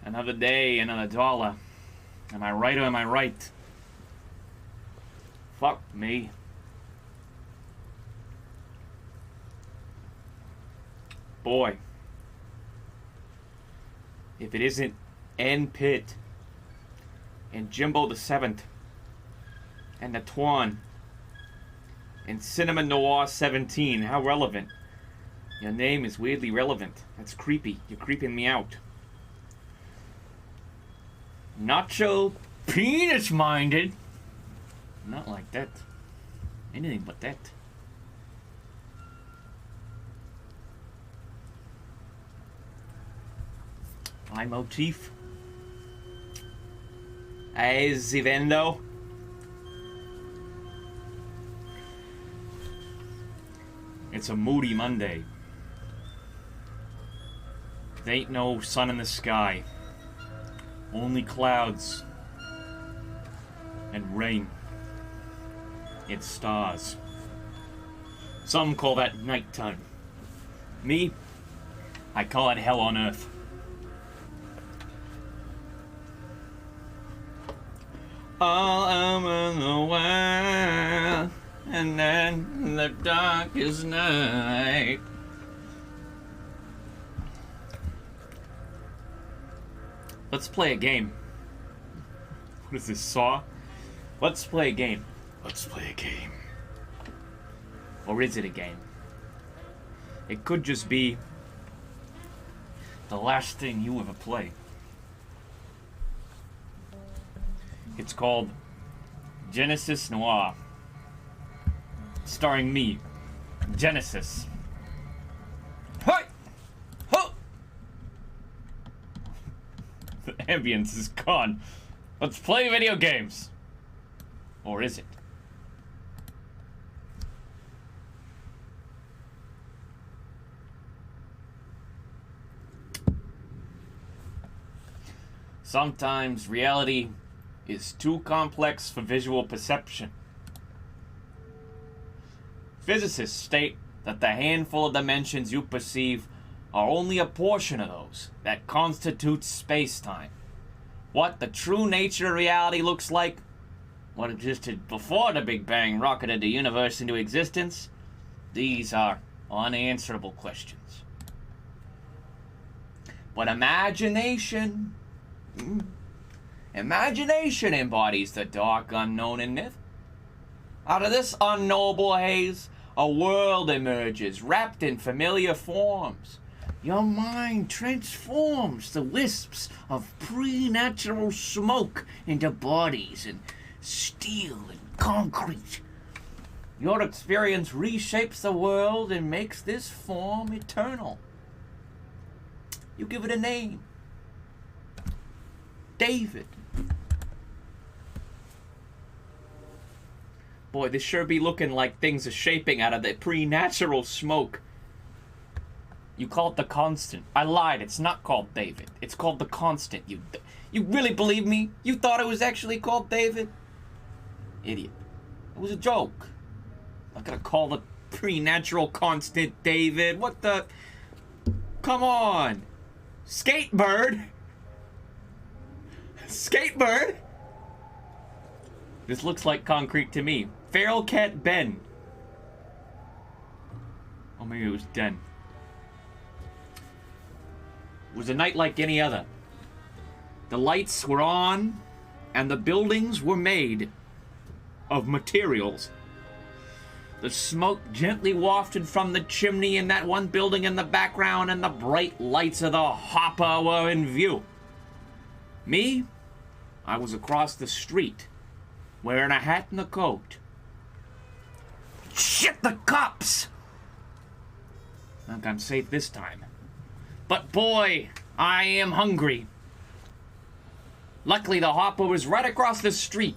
Another day, another dollar. Am I right or am I right? Fuck me. Boy. If it isn't N. Pitt and Jimbo the 7th and the Twan and Cinema Noir 17, how relevant. Your name is weirdly relevant. That's creepy. You're creeping me out. Nacho penis minded. Not like that. Anything but that. Eye motif. As Zivendo. It's a moody Monday. There ain't no sun in the sky. Only clouds. And rain. It's stars. Some call that nighttime. Me, I call it hell on earth. All over the world, and then the darkest night. Let's play a game. What is this, Saw? Let's play a game. Let's play a game. Or is it a game? It could just be the last thing you ever play. It's called Genesis Noir. Starring me, Genesis. Hi! Huh! The ambience is gone. Let's play video games. Or is it? Sometimes reality is too complex for visual perception. Physicists state that the handful of dimensions you perceive are only a portion of those that constitutes space-time. What the true nature of reality looks like, what existed before the Big Bang rocketed the universe into existence, these are unanswerable questions. But imagination embodies the dark unknown in myth. Out of this unknowable haze, a world emerges, wrapped in familiar forms. Your mind transforms the wisps of preternatural smoke into bodies and steel and concrete. Your experience reshapes the world and makes this form eternal. You give it a name. David. Boy, this sure be looking like things are shaping out of the preternatural smoke. You call it the Constant. I lied, it's not called David. It's called the Constant. You really believe me? You thought it was actually called David? Idiot. It was a joke. I'm not gonna call the preternatural constant David. What the? Come on. Skatebird. Skatebird? This looks like concrete to me. Feral Cat Ben. Oh, maybe it was Den. It was a night like any other. The lights were on, and the buildings were made of materials. The smoke gently wafted from the chimney in that one building in the background, and the bright lights of the hopper were in view. Me? I was across the street, wearing a hat and a coat. Shit, the cops! I think I'm safe this time. But boy, I am hungry. Luckily, the hopper was right across the street.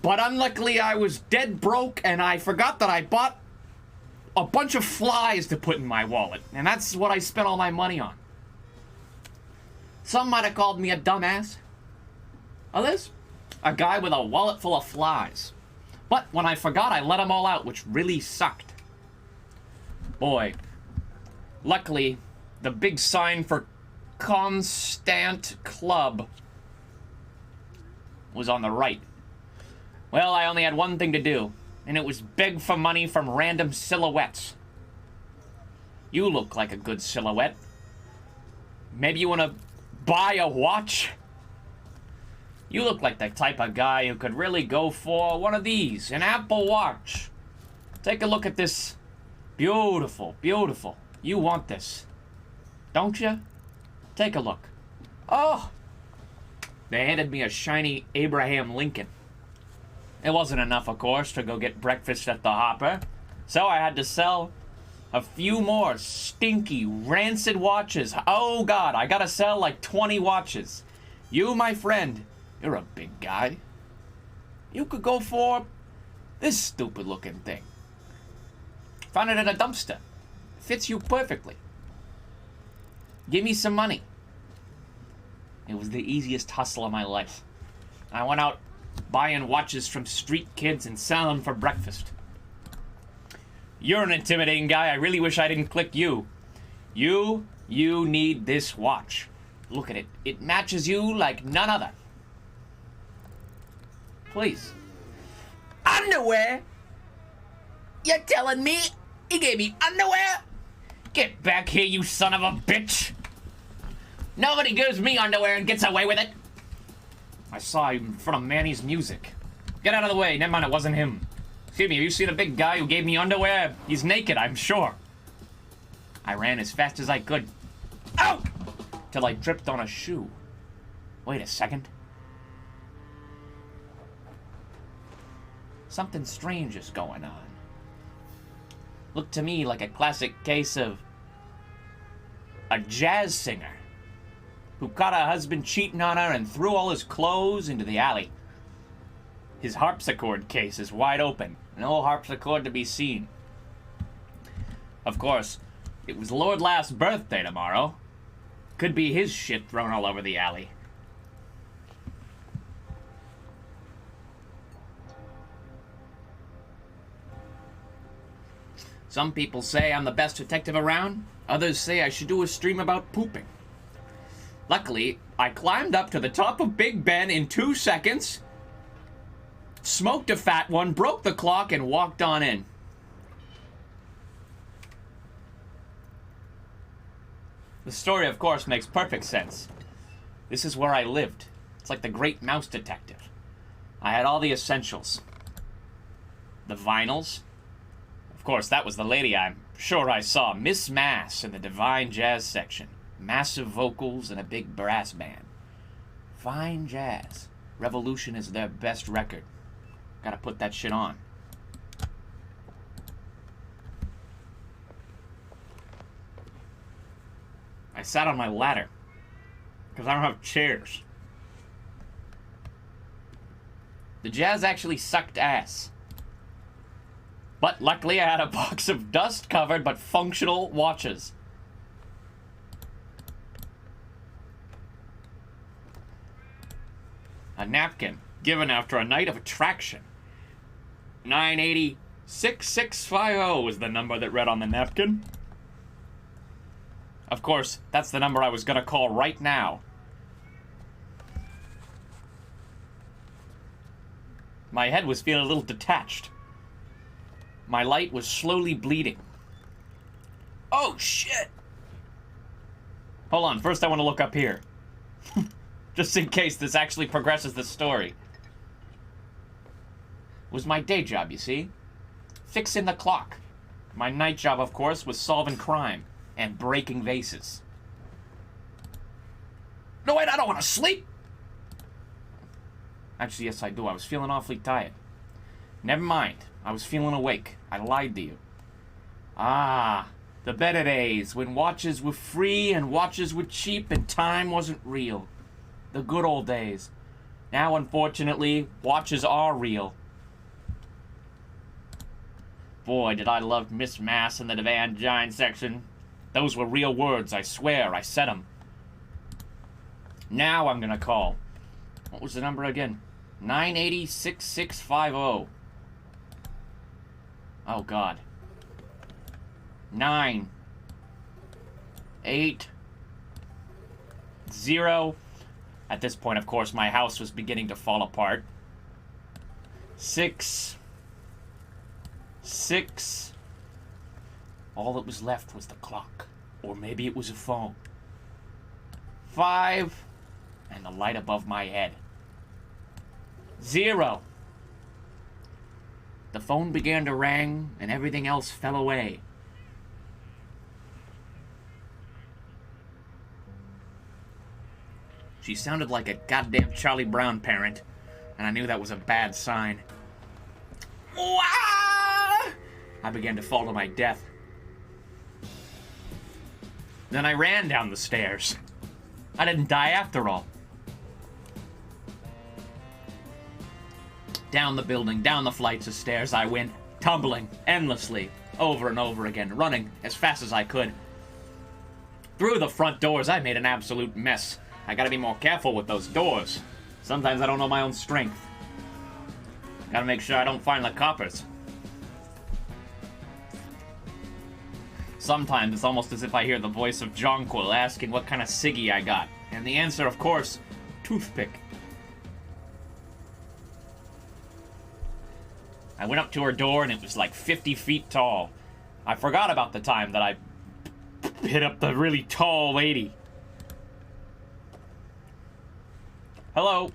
But unluckily, I was dead broke, and I forgot that I bought a bunch of flies to put in my wallet. And that's what I spent all my money on. Some might have called me a dumbass. Others, a guy with a wallet full of flies. But when I forgot, I let them all out, which really sucked. Boy, luckily, the big sign for Constant Club was on the right. Well, I only had one thing to do, and it was beg for money from random silhouettes. You look like a good silhouette. Maybe you want to buy a watch? You look like the type of guy who could really go for one of these, an Apple Watch. Take a look at this. Beautiful, beautiful. You want this, don't you? Take a look. Oh! They handed me a shiny Abraham Lincoln. It wasn't enough, of course, to go get breakfast at the Hopper, so I had to sell a few more stinky, rancid watches. Oh, God, I gotta sell like 20 watches. You, my friend, you're a big guy. You could go for this stupid-looking thing. Found it in a dumpster. Fits you perfectly. Give me some money. It was the easiest hustle of my life. I went out buying watches from street kids and selling them for breakfast. You're an intimidating guy. I really wish I didn't click you. You need this watch. Look at it. It matches you like none other. Please. Underwear? You're telling me he gave me underwear? Get back here, you son of a bitch. Nobody gives me underwear and gets away with it. I saw him in front of Manny's music. Get out of the way. Never mind, it wasn't him. Excuse me, have you seen a big guy who gave me underwear? He's naked, I'm sure. I ran as fast as I could. Ow! Till I tripped on a shoe. Wait a second. Something strange is going on. Looked to me like a classic case of a jazz singer who caught her husband cheating on her and threw all his clothes into the alley. His harpsichord case is wide open. No harpsichord to be seen. Of course, it was Lord Laugh's birthday tomorrow. Could be his shit thrown all over the alley. Some people say I'm the best detective around. Others say I should do a stream about pooping. Luckily, I climbed up to the top of Big Ben in 2 seconds, smoked a fat one, broke the clock, and walked on in. The story, of course, makes perfect sense. This is where I lived. It's like the Great Mouse Detective. I had all the essentials. The vinyls. Of course, that was the lady I'm sure I saw. Miss Mass in the Divine Jazz section. Massive vocals and a big brass band. Fine jazz. Revolution is their best record. Gotta put that shit on. I sat on my ladder because I don't have chairs. The jazz actually sucked ass. But luckily I had a box of dust-covered but functional watches. A napkin given after a night of attraction. 980-6650 was the number that read on the napkin. Of course, that's the number I was gonna call right now. My head was feeling a little detached. My light was slowly bleeding. Oh, shit! Hold on, first I want to look up here. Just in case this actually progresses the story. It was my day job, you see? Fixing the clock. My night job, of course, was solving crime and breaking vases. No, wait, I don't want to sleep! Actually, yes, I do. I was feeling awfully tired. Never mind. I was feeling awake. I lied to you. Ah, the better days when watches were free and watches were cheap and time wasn't real. The good old days. Now, unfortunately, watches are real. Boy, did I love Miss Mass in the Divan Giant section. Those were real words, I swear. I said them. Now I'm gonna call. What was the number again? 980-6650. Oh, God. 9 8 0. At this point, of course, my house was beginning to fall apart. 6. 6. All that was left was the clock. Or maybe it was a phone. 5. And the light above my head. 0. The phone began to ring, and everything else fell away. She sounded like a goddamn Charlie Brown parent, and I knew that was a bad sign. Wah! I began to fall to my death. Then I ran down the stairs. I didn't die after all. Down the building, down the flights of stairs I went, tumbling endlessly, over and over again, running as fast as I could. Through the front doors, I made an absolute mess. I gotta be more careful with those doors. Sometimes I don't know my own strength. Gotta make sure I don't find the coppers. Sometimes it's almost as if I hear the voice of Jonquil asking what kind of ciggy I got. And the answer, of course, toothpick. I went up to her door and it was like 50 feet tall. I forgot about the time that I hit up the really tall lady. Hello.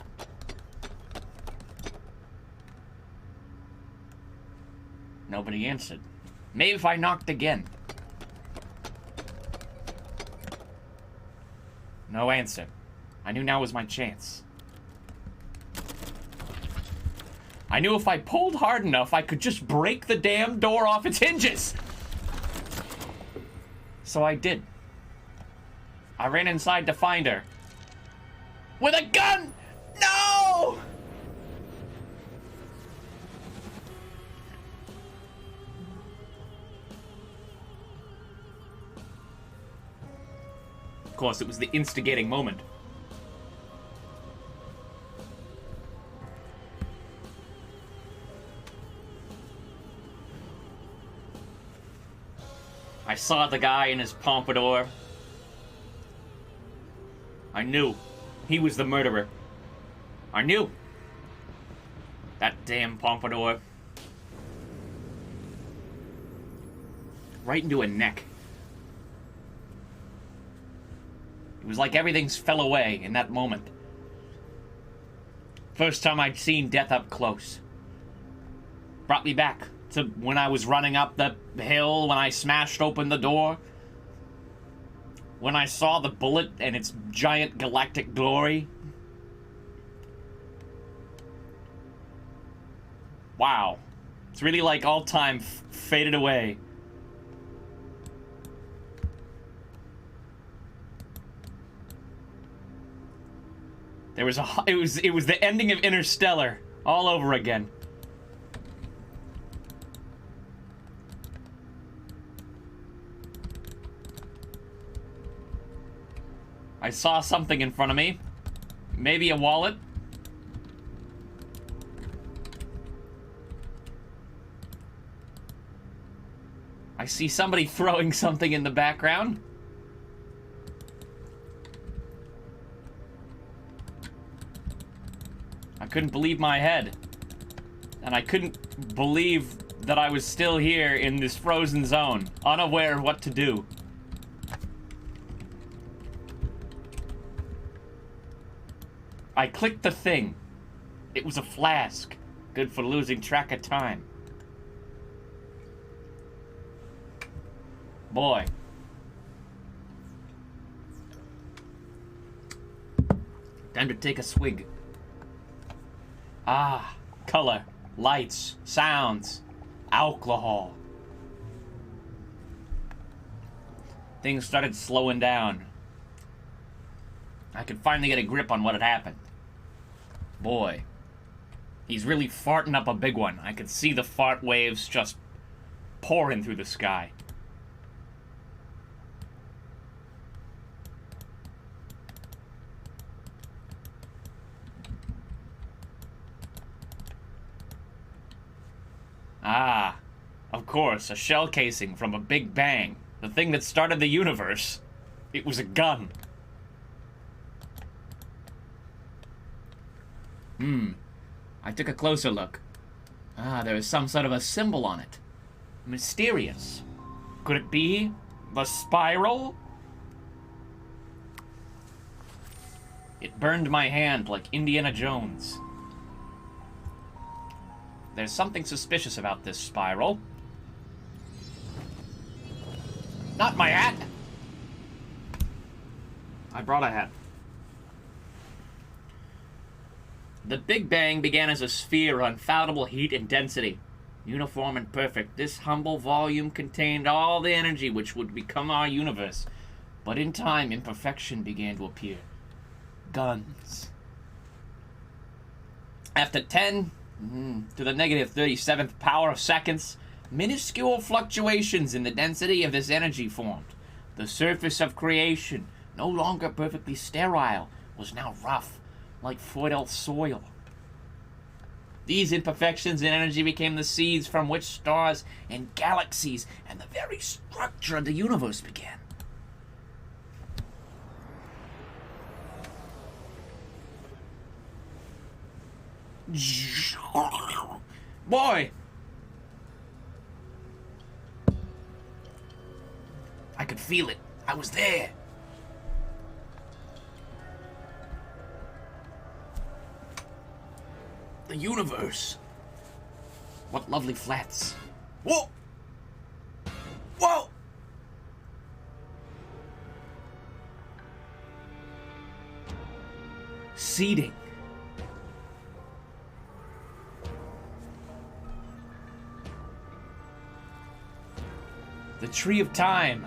Nobody answered. Maybe if I knocked again. No answer. I knew now was my chance. I knew if I pulled hard enough, I could just break the damn door off its hinges. So I did. I ran inside to find her. With a gun! No! Of course, it was the instigating moment. I saw the guy in his pompadour. I knew he was the murderer. I knew. That damn pompadour. Right into a neck. It was like everything fell away in that moment. First time I'd seen death up close. Brought me back to when I was running up the hill, when I smashed open the door. When I saw the bullet and its giant galactic glory. Wow. It's really like all time faded away. There was it was the ending of Interstellar all over again. I saw something in front of me. Maybe a wallet. I see somebody throwing something in the background. I couldn't believe my head. And I couldn't believe that I was still here in this frozen zone, unaware of what to do. I clicked the thing. It was a flask. Good for losing track of time. Boy. Time to take a swig. Ah, color, lights, sounds, alcohol. Things started slowing down. I could finally get a grip on what had happened. Boy, he's really farting up a big one. I could see the fart waves just pouring through the sky. Ah, of course, a shell casing from a Big Bang. The thing that started the universe. It was a gun. I took a closer look. There is some sort of a symbol on it. Mysterious. Could it be the spiral? It burned my hand like Indiana Jones. There's something suspicious about this spiral. Not my hat! I brought a hat. The Big Bang began as a sphere of unfathomable heat and density. Uniform and perfect, this humble volume contained all the energy which would become our universe. But in time, imperfection began to appear. Guns. After 10 to the negative 37th power of seconds, minuscule fluctuations in the density of this energy formed. The surface of creation, no longer perfectly sterile, was now rough, like fertile soil. These imperfections in energy became the seeds from which stars and galaxies and the very structure of the universe began. Boy! I could feel it. I was there. The universe. What lovely flats. Whoa! Whoa! Seeding. The tree of time.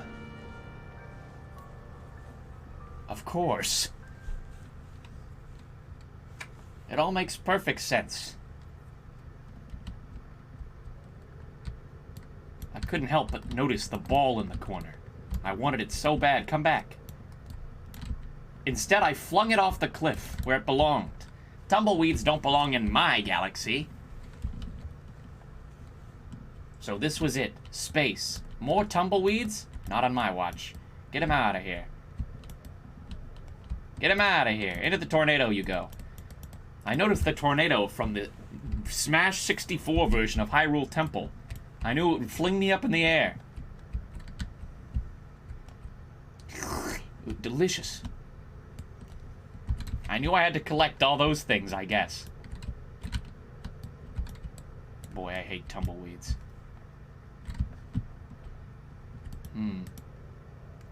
Of course. It all makes perfect sense. I couldn't help but notice the ball in the corner. I wanted it so bad. Come back. Instead, I flung it off the cliff where it belonged. Tumbleweeds don't belong in my galaxy. So this was it. Space. More tumbleweeds? Not on my watch. Get him out of here. Get him out of here. Into the tornado you go. I noticed the tornado from the Smash 64 version of Hyrule Temple. I knew it would fling me up in the air. It was delicious. I knew I had to collect all those things, I guess. Boy, I hate tumbleweeds.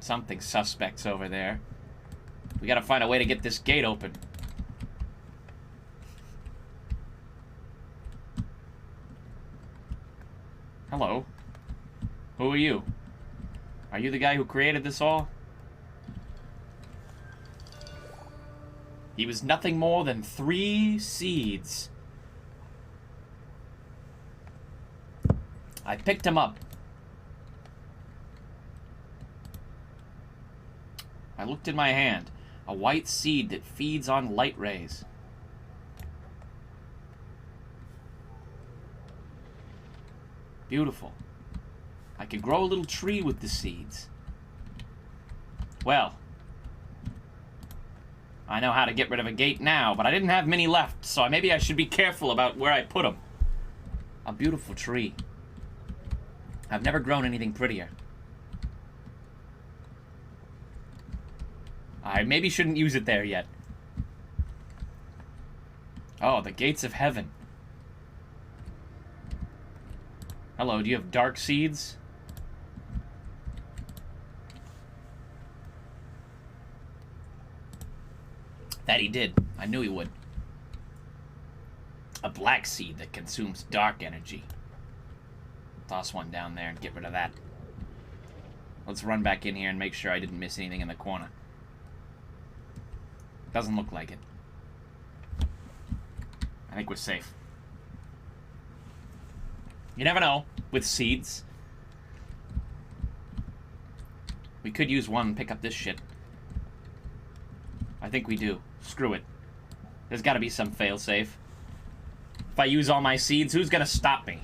Something suspect's over there. We gotta find a way to get this gate open. Hello. Who are you? Are you the guy who created this all? He was nothing more than 3 seeds. I picked him up. I looked in my hand. A white seed that feeds on light rays. Beautiful. I could grow a little tree with the seeds. Well, I know how to get rid of a gate now, but I didn't have many left, so maybe I should be careful about where I put them. A beautiful tree. I've never grown anything prettier. I maybe shouldn't use it there yet. Oh, the gates of heaven. Hello, do you have dark seeds? That he did. I knew he would. A black seed that consumes dark energy. Toss one down there and get rid of that. Let's run back in here and make sure I didn't miss anything in the corner. Doesn't look like it. I think we're safe. You never know with seeds. We could use one and pick up this shit. I think we do. Screw it. There's got to be some failsafe. If I use all my seeds, who's going to stop me?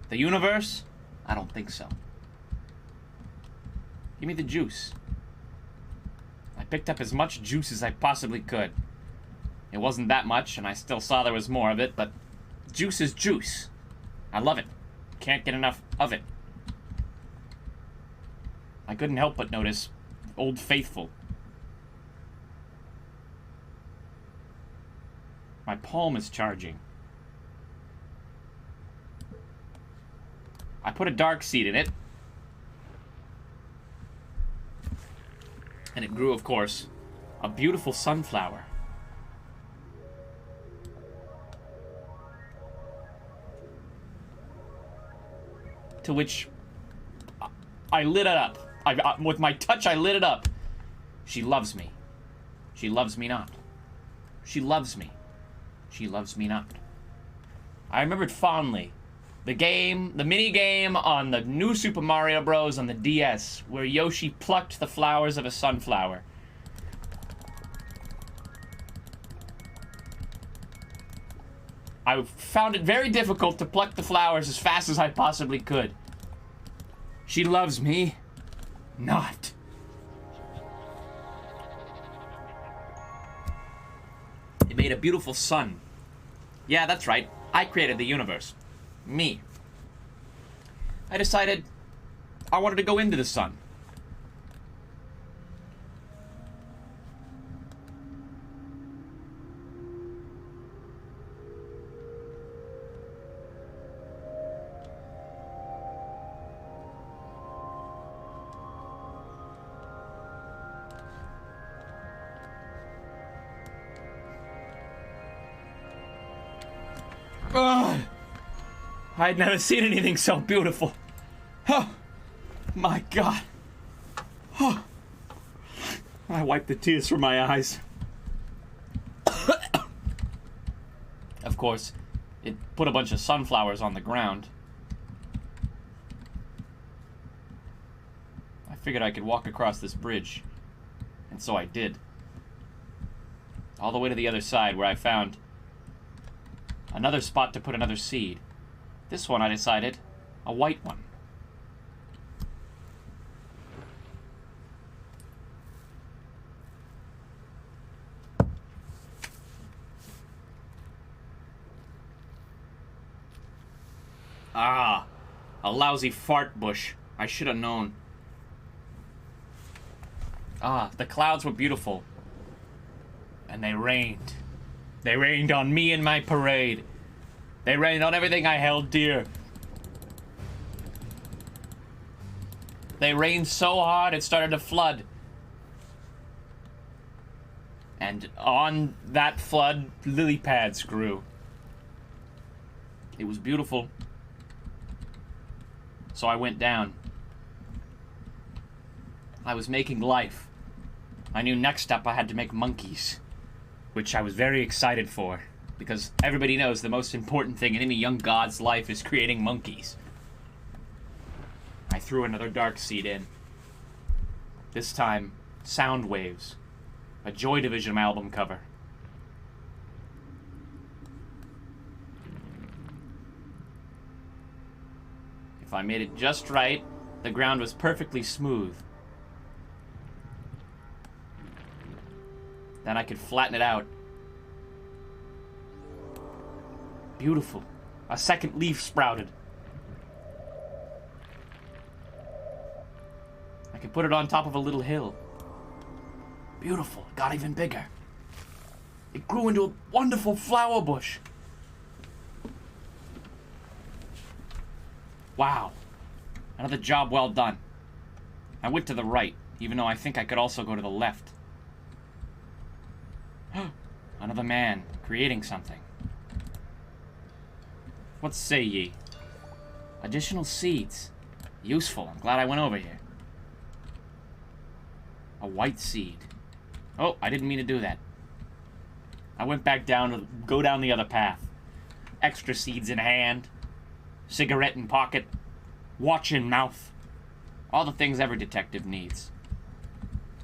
The universe? I don't think so. Give me the juice. I picked up as much juice as I possibly could. It wasn't that much, and I still saw there was more of it, but juice is juice. I love it. Can't get enough of it. I couldn't help but notice Old Faithful. My palm is charging. I put a dark seed in it. And it grew, of course, a beautiful sunflower. To which I lit it up. With my touch, I lit it up. She loves me. She loves me not. She loves me. She loves me not. I remembered fondly the mini game on the new Super Mario Bros. On the DS, where Yoshi plucked the flowers of a sunflower. I found it very difficult to pluck the flowers as fast as I possibly could. She loves me not. It made a beautiful sun. Yeah, that's right. I created the universe. Me. I decided I wanted to go into the sun. Ugh. I'd never seen anything so beautiful. Oh, my God. Oh. I wiped the tears from my eyes. Of course, it put a bunch of sunflowers on the ground. I figured I could walk across this bridge, and so I did. All the way to the other side, where I found another spot to put another seed. This one, I decided, a white one. Ah, a lousy fart bush. I should have known. Ah, the clouds were beautiful. And they rained. They rained on me and my parade. They rained on everything I held dear. They rained so hard it started to flood. And on that flood, lily pads grew. It was beautiful. So I went down. I was making life. I knew next up I had to make monkeys, which I was very excited for, because everybody knows the most important thing in any young god's life is creating monkeys. I threw another dark seed in. This time, Sound Waves, a Joy Division album cover. If I made it just right, the ground was perfectly smooth. Then I could flatten it out. Beautiful. A second leaf sprouted. I could put it on top of a little hill. Beautiful. It got even bigger. It grew into a wonderful flower bush. Wow. Another job well done. I went to the right, even though I think I could also go to the left. Another man creating something. What say ye? Additional seeds. Useful. I'm glad I went over here. A white seed. Oh, I didn't mean to do that. I went back down to go down the other path. Extra seeds in hand. Cigarette in pocket. Watch in mouth. All the things every detective needs.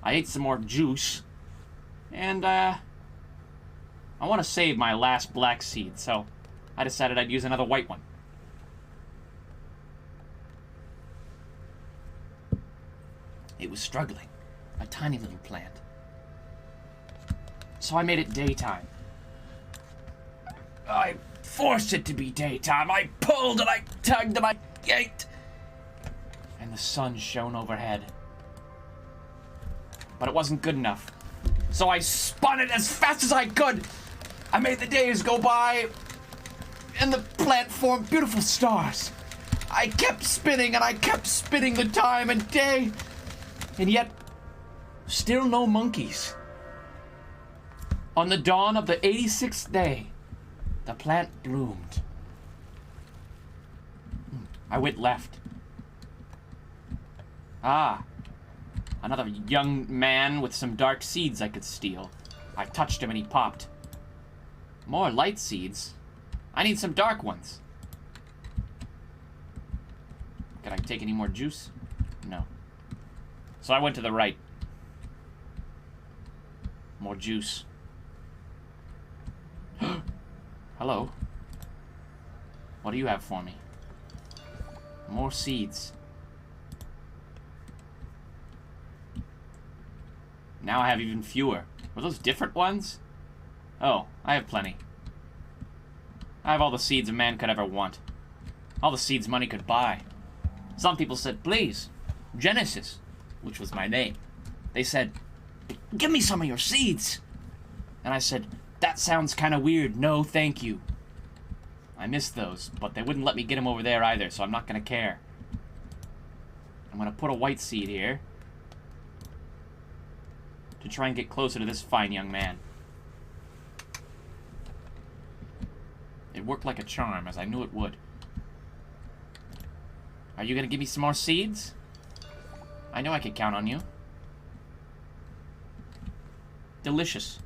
I ate some more juice. And, I want to save my last black seed, so I decided I'd use another white one. It was struggling. A tiny little plant. So I made it daytime. I forced it to be daytime. I pulled and I tugged and I yanked. And the sun shone overhead. But it wasn't good enough. So I spun it as fast as I could. I made the days go by, and the plant formed beautiful stars. I kept spinning, and I kept spinning the time and day, and yet, still no monkeys. On the dawn of the 86th day, the plant bloomed. I went left. Ah, another young man with some dark seeds I could steal. I touched him and he popped. More light seeds? I need some dark ones. Can I take any more juice? No. So I went to the right. More juice. Hello. What do you have for me? More seeds. Now I have even fewer. Were those different ones? Oh, I have plenty. I have all the seeds a man could ever want. All the seeds money could buy. Some people said, please, Genesis, which was my name. They said, give me some of your seeds. And I said, that sounds kind of weird. No, thank you. I missed those, but they wouldn't let me get them over there either, so I'm not going to care. I'm going to put a white seed here to try and get closer to this fine young man. It worked like a charm, as I knew it would. Are you gonna give me some more seeds? I know I could count on you. Delicious.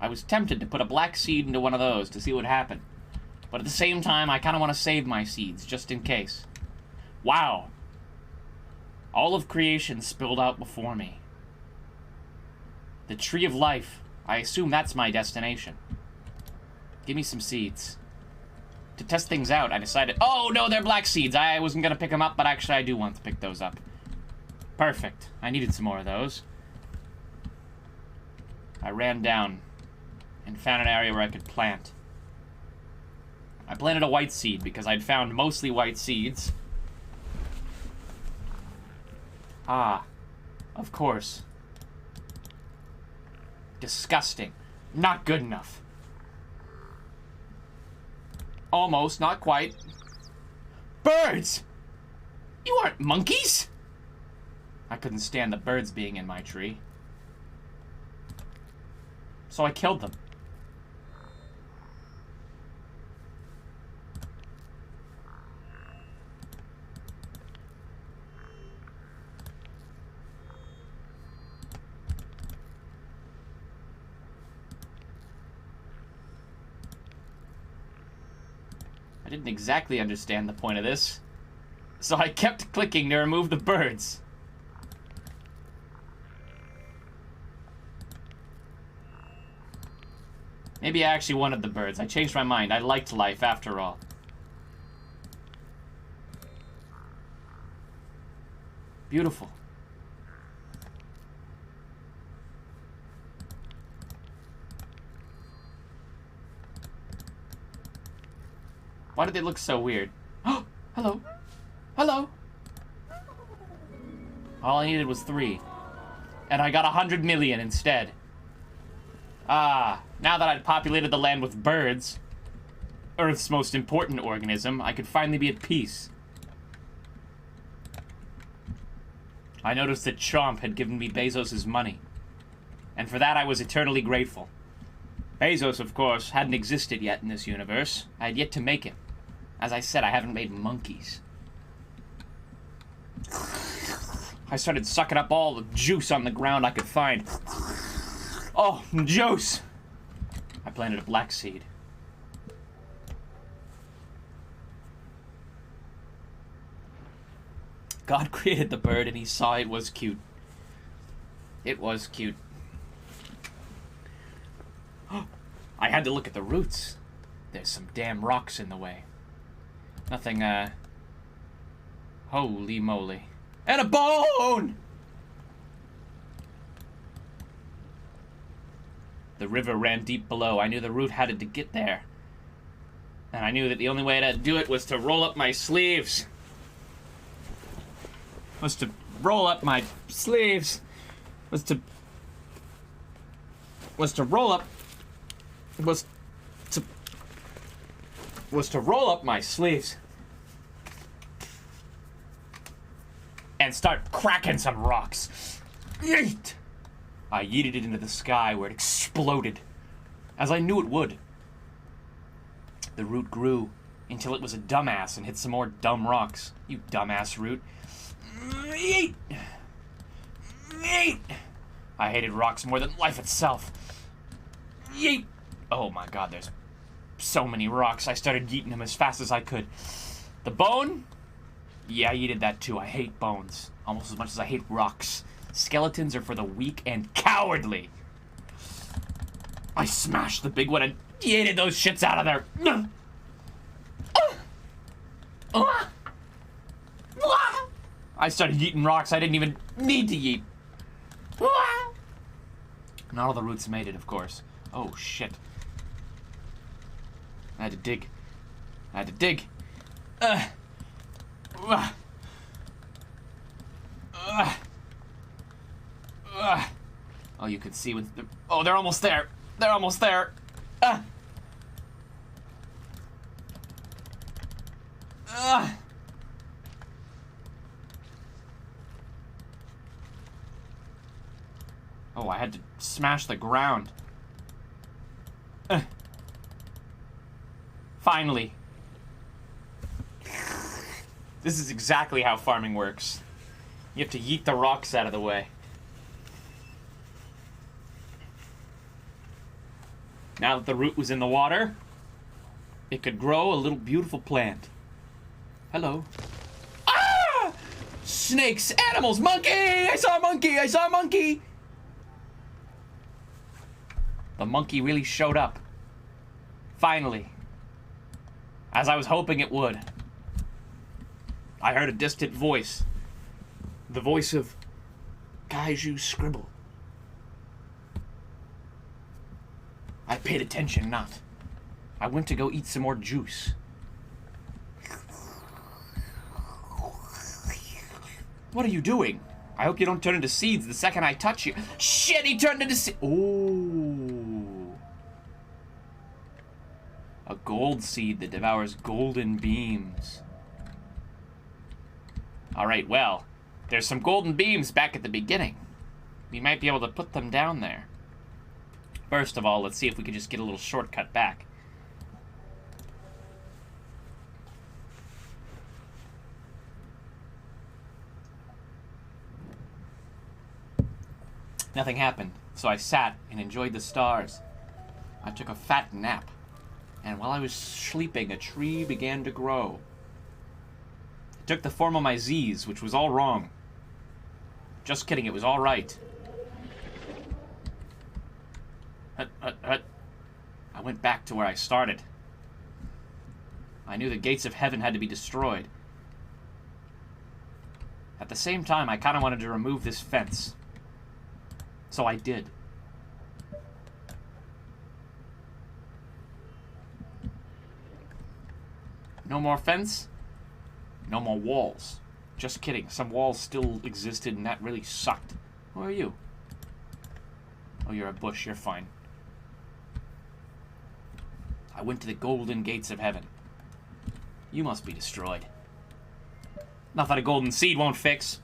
I was tempted to put a black seed into one of those to see what would happen. But at the same time, I kind of want to save my seeds, just in case. Wow. All of creation spilled out before me. The tree of life. I assume that's my destination. Give me some seeds. To test things out, I decided... Oh, no, they're black seeds. I wasn't going to pick them up, but actually I do want to pick those up. Perfect. I needed some more of those. I ran down and found an area where I could plant. I planted a white seed because I'd found mostly white seeds. Ah, of course. Disgusting. Not good enough. Almost, not quite. Birds! You aren't monkeys! I couldn't stand the birds being in my tree. So I killed them. I didn't exactly understand the point of this, so I kept clicking to remove the birds. Maybe I actually wanted the birds. I changed my mind. I liked life after all. Beautiful. Why did they look so weird? Oh, hello. Hello. All I needed was 3. And I got 100 million instead. Ah, now that I'd populated the land with birds, Earth's most important organism, I could finally be at peace. I noticed that Chomp had given me Bezos' money. And for that I was eternally grateful. Bezos, of course, hadn't existed yet in this universe. I had yet to make him. As I said, I haven't made monkeys. I started sucking up all the juice on the ground I could find. Oh, juice! I planted a black seed. God created the bird and he saw it was cute. It was cute. I had to look at the roots. There's some damn rocks in the way. Nothing, holy moly. And a bone! The river ran deep below. I knew the route had to get there. And I knew that the only way to do it was to roll up my sleeves. Was to roll up my sleeves. Was to roll up my sleeves and start cracking some rocks. Yeet! I yeeted it into the sky where it exploded, as I knew it would. The root grew until it was a dumbass and hit some more dumb rocks. You dumbass root. Yeet! Yeet! I hated rocks more than life itself. Yeet! Oh my god, there's so many rocks. I started yeeting them as fast as I could. The bone? Yeah, I yeeted that too. I hate bones. Almost as much as I hate rocks. Skeletons are for the weak and cowardly. I smashed the big one and yeeted those shits out of there. I started yeeting rocks I didn't even need to yeet. Not all the roots made it, of course. Oh, shit. I had to dig. Oh, you can see with the... Oh, they're almost there. Oh, I had to smash the ground. Finally. This is exactly how farming works. You have to yeet the rocks out of the way. Now that the root was in the water, it could grow a little beautiful plant. Hello. Ah! Snakes, animals, monkey! I saw a monkey! The monkey really showed up. Finally. As I was hoping it would. I heard a distant voice. The voice of Kaiju Scribble. I paid attention not. I went to go eat some more juice. What are you doing? I hope you don't turn into seeds the second I touch you. Shit, he turned into seeds. Ooh. A gold seed that devours golden beams. Alright, well, there's some golden beams back at the beginning. We might be able to put them down there. First of all, let's see if we can just get a little shortcut back. Nothing happened, so I sat and enjoyed the stars. I took a fat nap, and while I was sleeping, a tree began to grow. It took the form of my Z's, which was all wrong. Just kidding, it was all right. I went back to where I started. I knew the gates of heaven had to be destroyed. At the same time, I kind of wanted to remove this fence. So I did. No more fence, no more walls. Just kidding, some walls still existed and that really sucked. Who are you? Oh, you're a bush, you're fine. I went to the golden gates of heaven. You must be destroyed. Nothing a golden seed won't fix.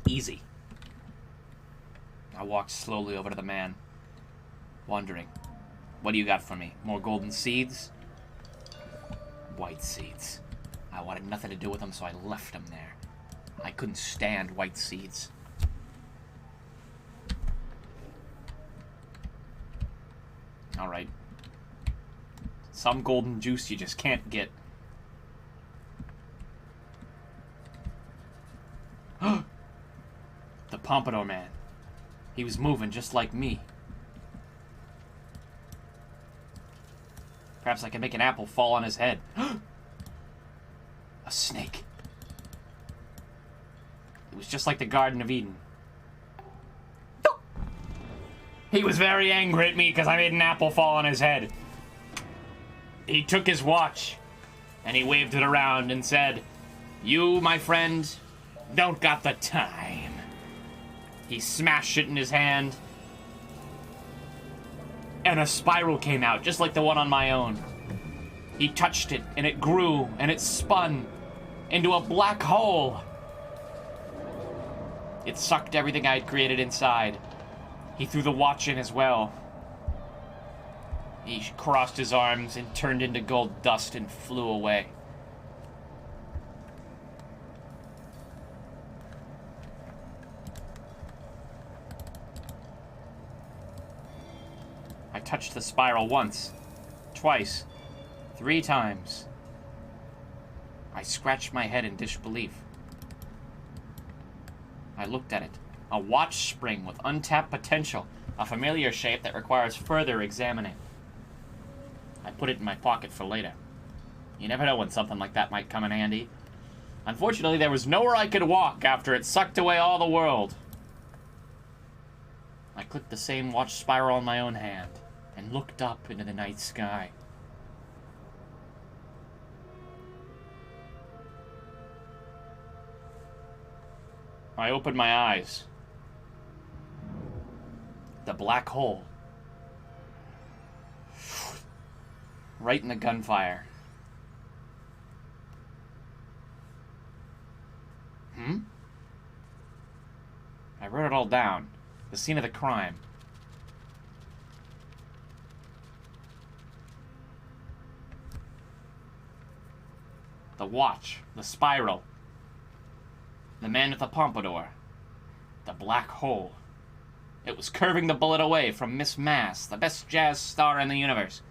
Easy. I walked slowly over to the man, wondering, what do you got for me? More golden seeds? White seeds. I wanted nothing to do with them, so I left them there. I couldn't stand white seeds. Alright. Some golden juice you just can't get. The pompadour man. He was moving just like me. Perhaps I can make an apple fall on his head. A snake. It was just like the Garden of Eden. He was very angry at me because I made an apple fall on his head. He took his watch, and he waved it around and said, "You, my friend, don't got the time." He smashed it in his hand, and a spiral came out, just like the one on my own. He touched it, and it grew, and it spun into a black hole. It sucked everything I had created inside. He threw the watch in as well. He crossed his arms and turned into gold dust and flew away. I touched the spiral once, twice, 3 times. I scratched my head in disbelief. I looked at it. A watch spring with untapped potential. A familiar shape that requires further examining. I put it in my pocket for later. You never know when something like that might come in handy. Unfortunately, there was nowhere I could walk after it sucked away all the world. I clicked the same watch spiral in my own hand and looked up into the night sky. I opened my eyes. The black hole. Right in the gunfire. I wrote it all down. The scene of the crime. The watch. The spiral. The man with the pompadour. The black hole. It was curving the bullet away from Miss Mass, the best jazz star in the universe.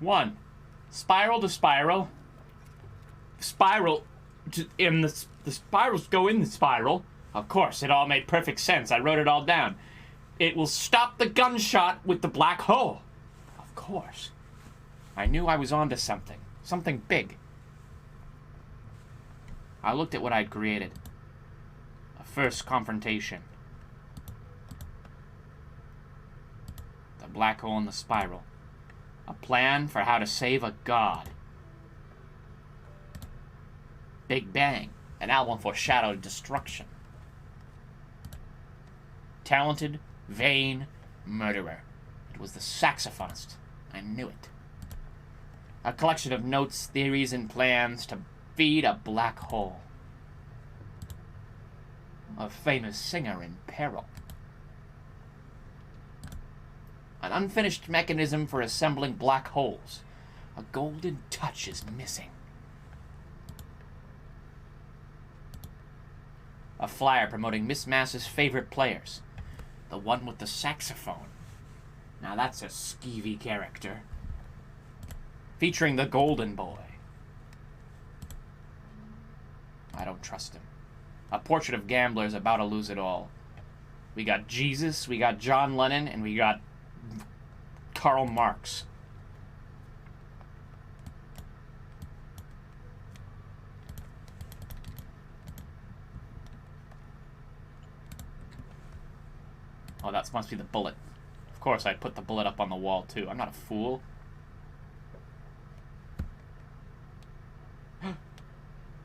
1. Spiral to spiral. Spiral to, in the spirals go in the spiral. Of course, it all made perfect sense. I wrote it all down. It will stop the gunshot with the black hole. Of course. I knew I was onto something. Something big. I looked at what I'd created. A first confrontation. The black hole in the spiral. A plan for how to save a god. Big Bang, an album foreshadowed destruction. Talented, vain, murderer. It was the saxophonist. I knew it. A collection of notes, theories, and plans to feed a black hole. A famous singer in peril. An unfinished mechanism for assembling black holes. A golden touch is missing. A flyer promoting Miss Mass's favorite players. The one with the saxophone. Now that's a skeevy character. Featuring the Golden Boy. I don't trust him. A portrait of gamblers about to lose it all. We got Jesus, we got John Lennon, and we got Karl Marx. Oh, that must be the bullet. Of course, I'd put the bullet up on the wall, too. I'm not a fool.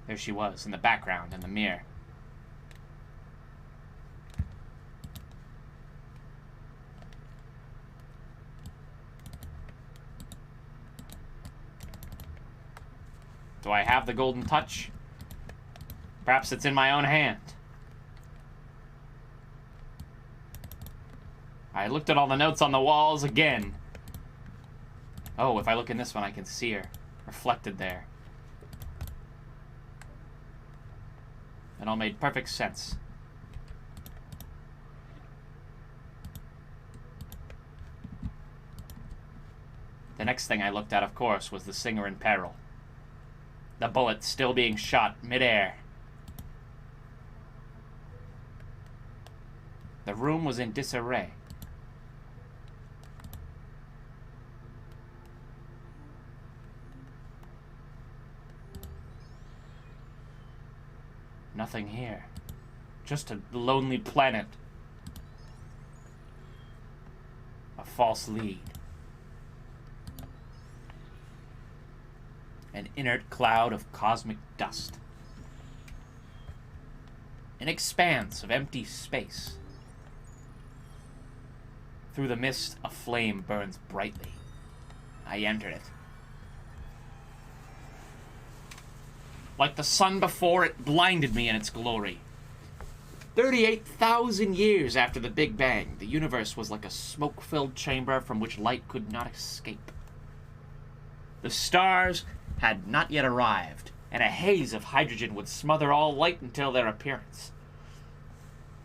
There she was, in the background, in the mirror. Do I have the golden touch? Perhaps it's in my own hand. I looked at all the notes on the walls again. Oh, if I look in this one, I can see her reflected there. It all made perfect sense. The next thing I looked at, of course, was the singer in peril. The bullet still being shot midair. The room was in disarray. Nothing here. Just a lonely planet. A false lead. An inert cloud of cosmic dust. An expanse of empty space. Through the mist, a flame burns brightly. I enter it. Like the sun before, it blinded me in its glory. 38,000 years after the Big Bang, the universe was like a smoke-filled chamber from which light could not escape. The stars had not yet arrived, and a haze of hydrogen would smother all light until their appearance.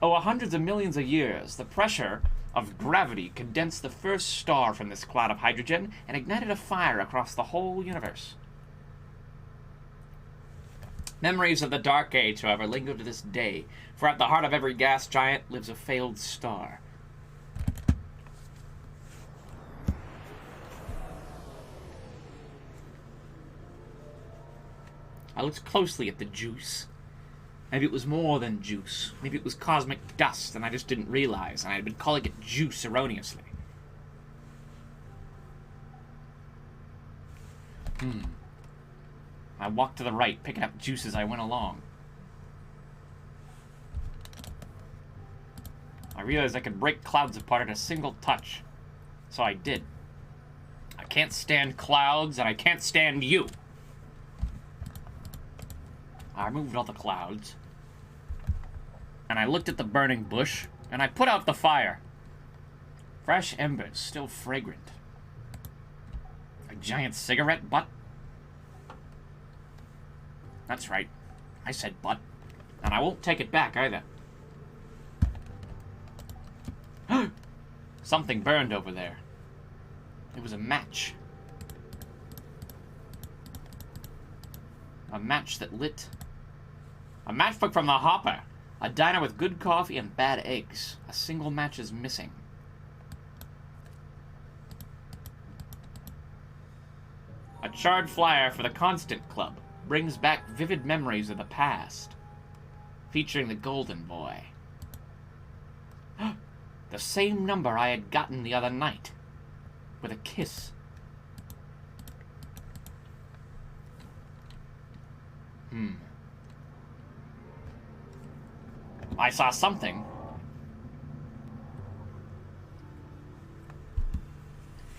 Over hundreds of millions of years, the pressure of gravity condensed the first star from this cloud of hydrogen and ignited a fire across the whole universe. Memories of the Dark Age, however, linger to this day, for at the heart of every gas giant lives a failed star. I looked closely at the juice. Maybe it was more than juice. Maybe it was cosmic dust, and I just didn't realize, and I had been calling it juice erroneously. I walked to the right, picking up juice as I went along. I realized I could break clouds apart at a single touch. So I did. I can't stand clouds, and I can't stand you. I removed all the clouds. And I looked at the burning bush, and I put out the fire. Fresh embers, still fragrant. A giant cigarette butt? That's right. I said butt. And I won't take it back either. Something burned over there. It was a match. A match that lit. A matchbook from the hopper. A diner with good coffee and bad eggs. A single match is missing. A charred flyer for the Constant Club brings back vivid memories of the past. Featuring the Golden Boy. The same number I had gotten the other night. With a kiss. I saw something.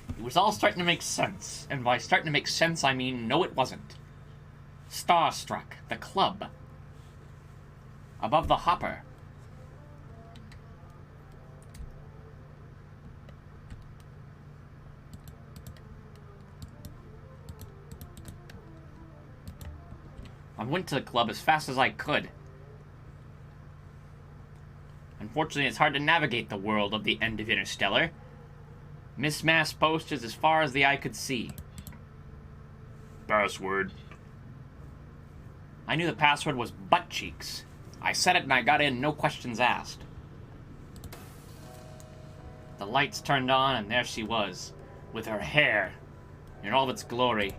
It was all starting to make sense. And by starting to make sense, I mean, no it wasn't. Starstruck, the club. Above the hopper. I went to the club as fast as I could. Unfortunately, it's hard to navigate the world of the end of Interstellar. Mismasked posters as far as the eye could see. Password. I knew the password was butt cheeks. I said it and I got in, no questions asked. The lights turned on and there she was, with her hair in all of its glory.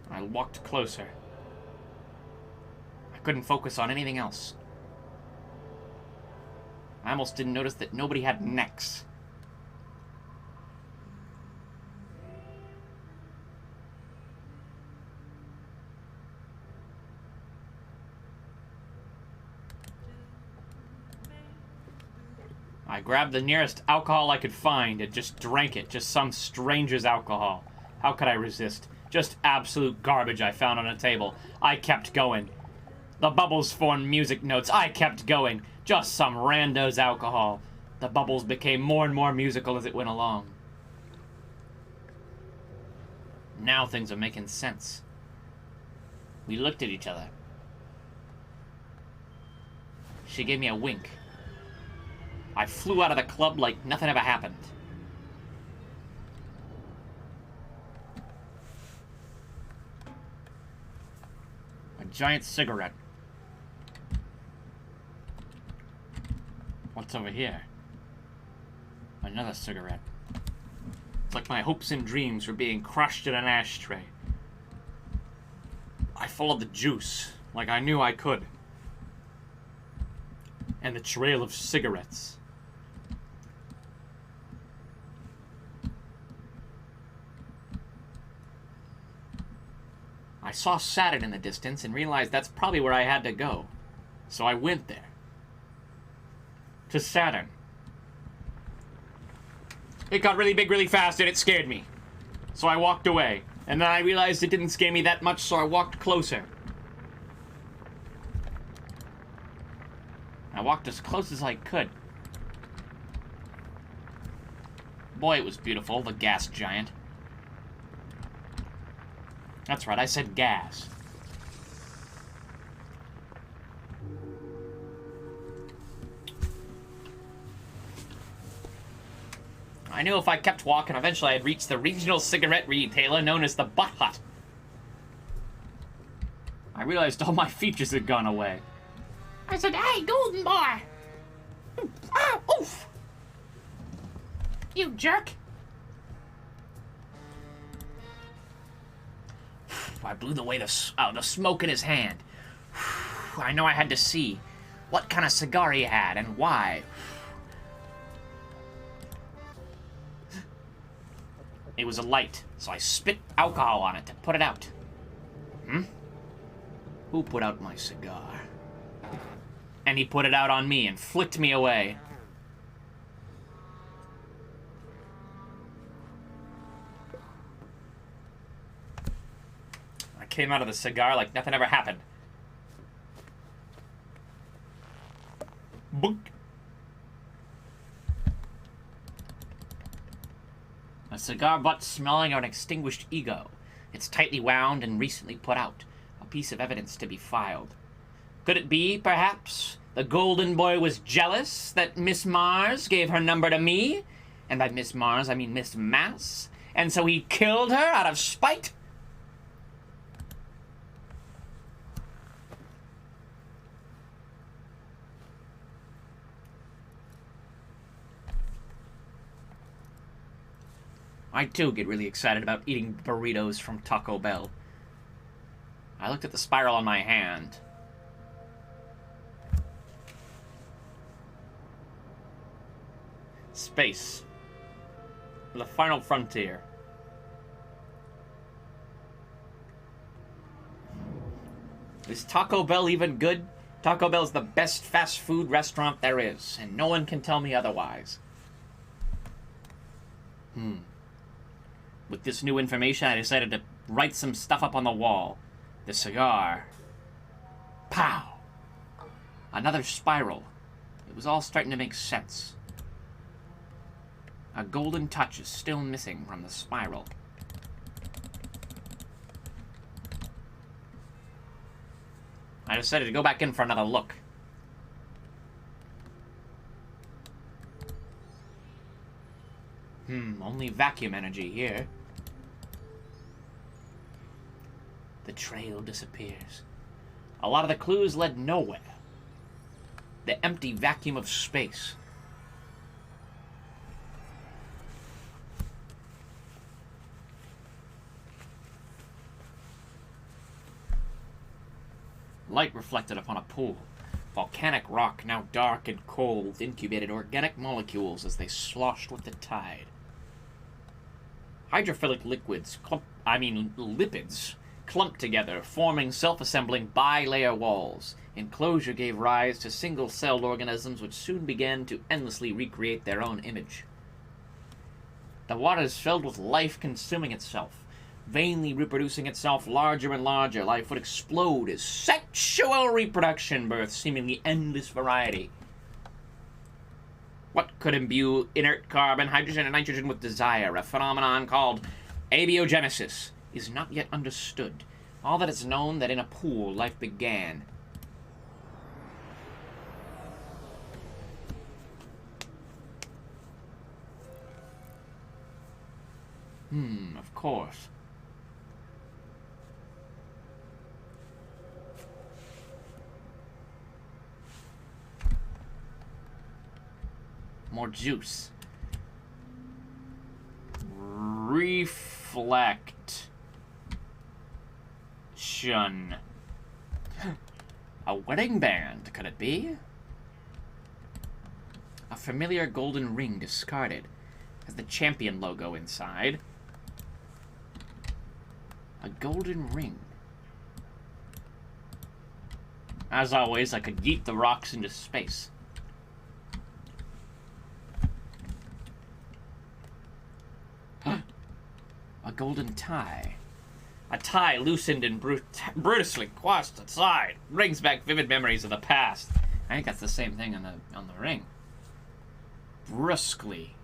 I walked closer. I couldn't focus on anything else. I almost didn't notice that nobody had necks. I grabbed the nearest alcohol I could find and just drank it. Just some stranger's alcohol. How could I resist? Just absolute garbage I found on a table. I kept going. The bubbles formed music notes. I kept going. Just some rando's alcohol. The bubbles became more and more musical as it went along. Now things are making sense. We looked at each other. She gave me a wink. I flew out of the club like nothing ever happened. A giant cigarette. What's over here? Another cigarette. It's like my hopes and dreams were being crushed in an ashtray. I followed the juice. Like I knew I could. And the trail of cigarettes. I saw Saturn in the distance and realized that's probably where I had to go. So I went there. To Saturn. It got really big really fast and it scared me. So I walked away. And then I realized it didn't scare me that much, so I walked closer. I walked as close as I could. Boy, it was beautiful, the gas giant. That's right, I said gas. I knew if I kept walking, eventually I'd reach the regional cigarette retailer known as the Butt Hut. I realized all my features had gone away. I said, "Hey, golden boy!" Ah, oof! You jerk! I blew away the smoke in his hand. I know I had to see what kind of cigar he had and why. It was a light, so I spit alcohol on it to put it out. Who put out my cigar? And he put it out on me and flicked me away. I came out of the cigar like nothing ever happened. Boink. A cigar butt smelling of an extinguished ego. It's tightly wound and recently put out. A piece of evidence to be filed. Could it be, perhaps, the golden boy was jealous that Miss Mars gave her number to me? And by Miss Mars, I mean Miss Mass. And so he killed her out of spite? I, too, get really excited about eating burritos from Taco Bell. I looked at the spiral on my hand. Space. The final frontier. Is Taco Bell even good? Taco Bell's the best fast food restaurant there is, and no one can tell me otherwise. With this new information, I decided to write some stuff up on the wall. The cigar. Pow! Another spiral. It was all starting to make sense. A golden touch is still missing from the spiral. I decided to go back in for another look. Only vacuum energy here. The trail disappears. A lot of the clues led nowhere. The empty vacuum of space. Light reflected upon a pool. Volcanic rock, now dark and cold, incubated organic molecules as they sloshed with the tide. Hydrophilic lipids, clumped together, forming self-assembling bi-layer walls. Enclosure gave rise to single-celled organisms which soon began to endlessly recreate their own image. The water is filled with life consuming itself. Vainly reproducing itself larger and larger, life would explode as sexual reproduction births seemingly endless variety. What could imbue inert carbon, hydrogen, and nitrogen with desire, a phenomenon called abiogenesis, is not yet understood. All that is known that in a pool life began. Of course. More juice. Reflection. A wedding band, could it be? A familiar golden ring discarded. Has the champion logo inside. A golden ring. As always, I could yeet the rocks into space. A golden tie. A tie loosened and brutally quashed aside. Brings back vivid memories of the past. I think that's the same thing on the ring. Brusquely.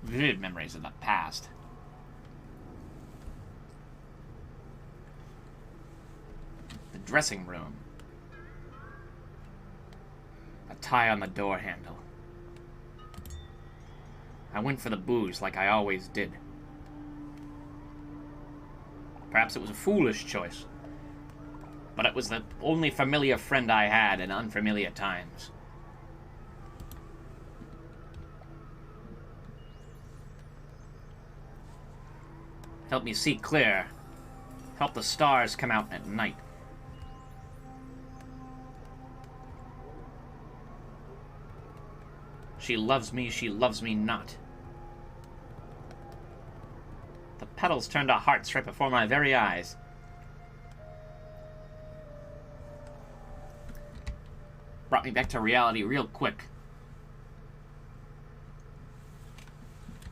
Vivid memories of the past. The dressing room. A tie on the door handle. I went for the booze like I always did. Perhaps it was a foolish choice, but it was the only familiar friend I had in unfamiliar times. Help me see clear. Help the stars come out at night. She loves me not. The petals turned to hearts right before my very eyes. Brought me back to reality real quick.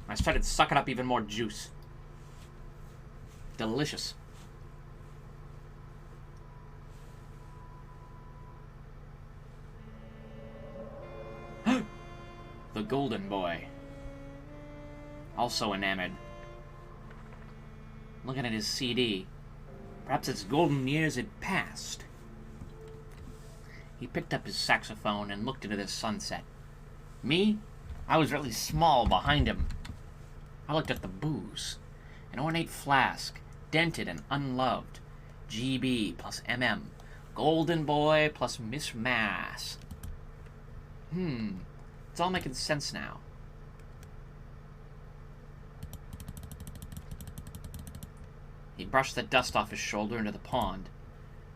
I started sucking up even more juice. Delicious. The golden boy. Also enamored. Looking at his CD. Perhaps its golden years had passed. He picked up his saxophone and looked into the sunset. Me? I was really small behind him. I looked at the booze. An ornate flask, dented and unloved. GB plus MM. Golden boy plus Miss Mass. It's all making sense now. He brushed the dust off his shoulder into the pond.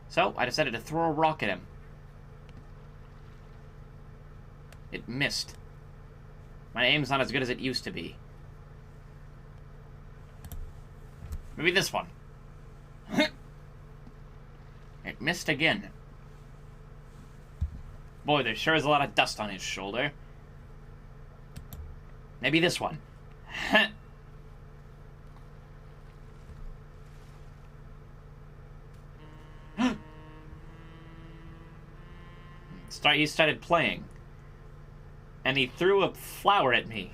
So, I decided to throw a rock at him. It missed. My aim's not as good as it used to be. Maybe this one. It missed again. Boy, there sure is a lot of dust on his shoulder. Maybe this one. He started playing. And he threw a flower at me.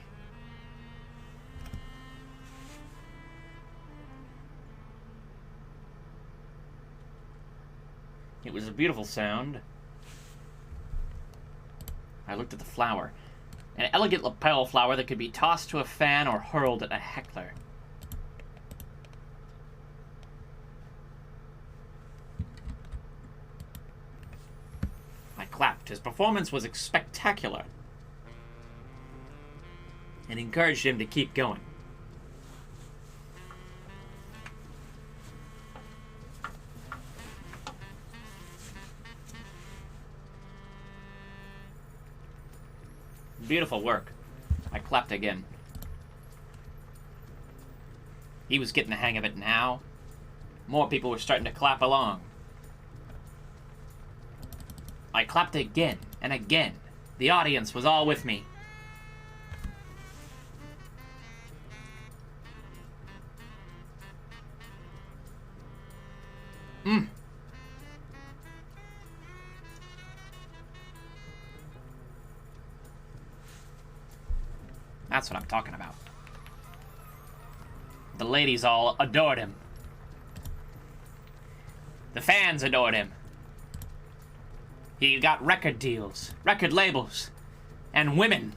It was a beautiful sound. I looked at the flower. An elegant lapel flower that could be tossed to a fan or hurled at a heckler. I clapped. His performance was spectacular. And encouraged him to keep going. Beautiful work. I clapped again. He was getting the hang of it now. More people were starting to clap along. I clapped again and again. The audience was all with me. That's what I'm talking about. The ladies all adored him. The fans adored him. He got record deals, record labels, and women.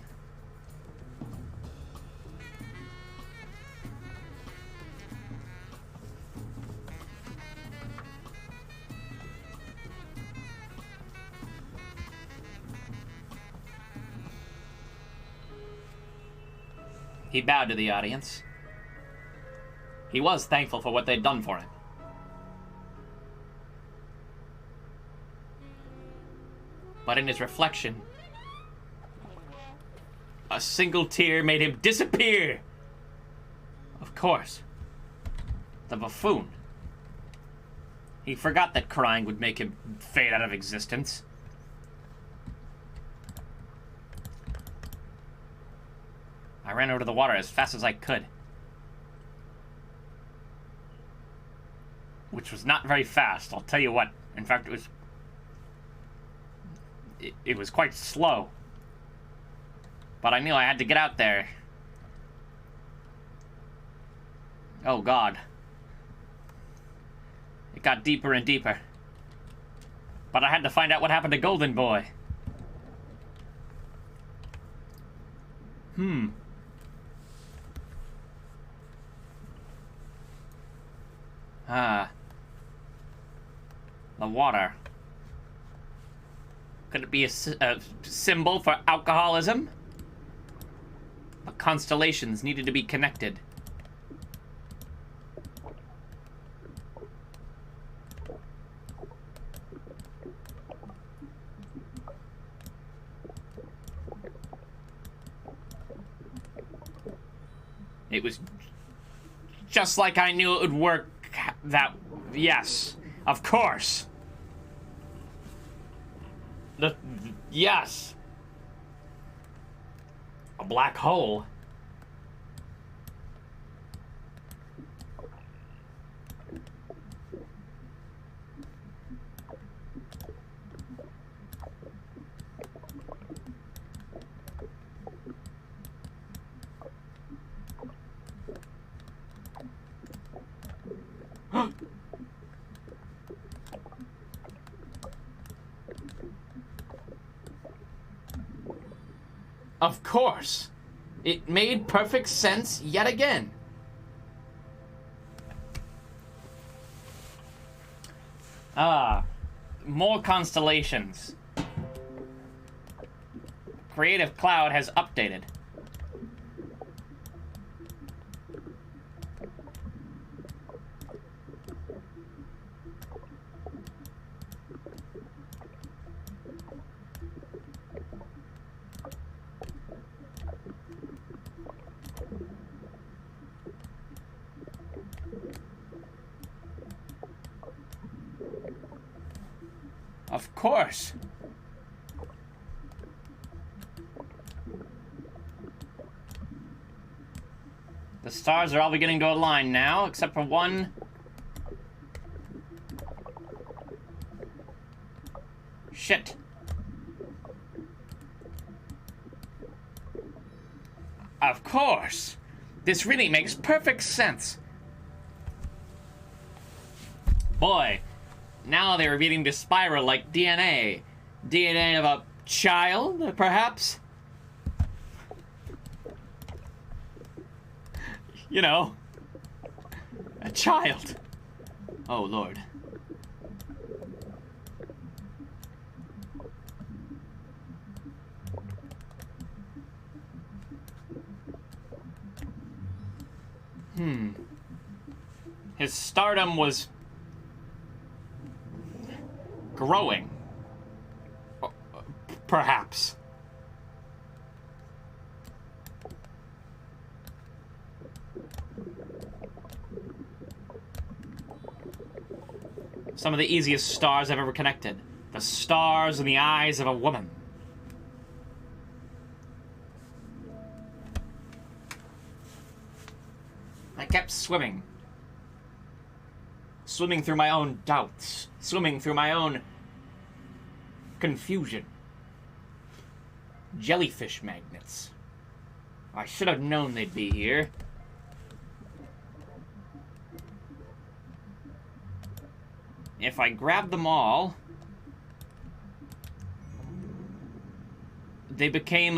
He bowed to the audience. He was thankful for what they'd done for him. But in his reflection, a single tear made him disappear. Of course. The buffoon. He forgot that crying would make him fade out of existence. I ran over to the water as fast as I could. Which was not very fast, I'll tell you what. In fact, it was quite slow. But I knew I had to get out there. Oh, God. It got deeper and deeper. But I had to find out what happened to Golden Boy. The water. Could it be a symbol for alcoholism? The constellations needed to be connected. It was just like I knew it would work. Yes, of course. Yes. A black hole. Of course. It made perfect sense yet again. More constellations. Creative Cloud has updated. Of course. The stars are all beginning to align now, except for one. Shit. Of course. This really makes perfect sense. Boy. Now they were beginning to spiral like DNA. DNA of a child, perhaps? You know, a child. Oh, Lord. His stardom was growing. Perhaps. Some of the easiest stars I've ever connected. The stars in the eyes of a woman. I kept swimming. Swimming through my own doubts. Swimming through my own confusion. Jellyfish magnets. I should have known they'd be here. If I grab them all, they became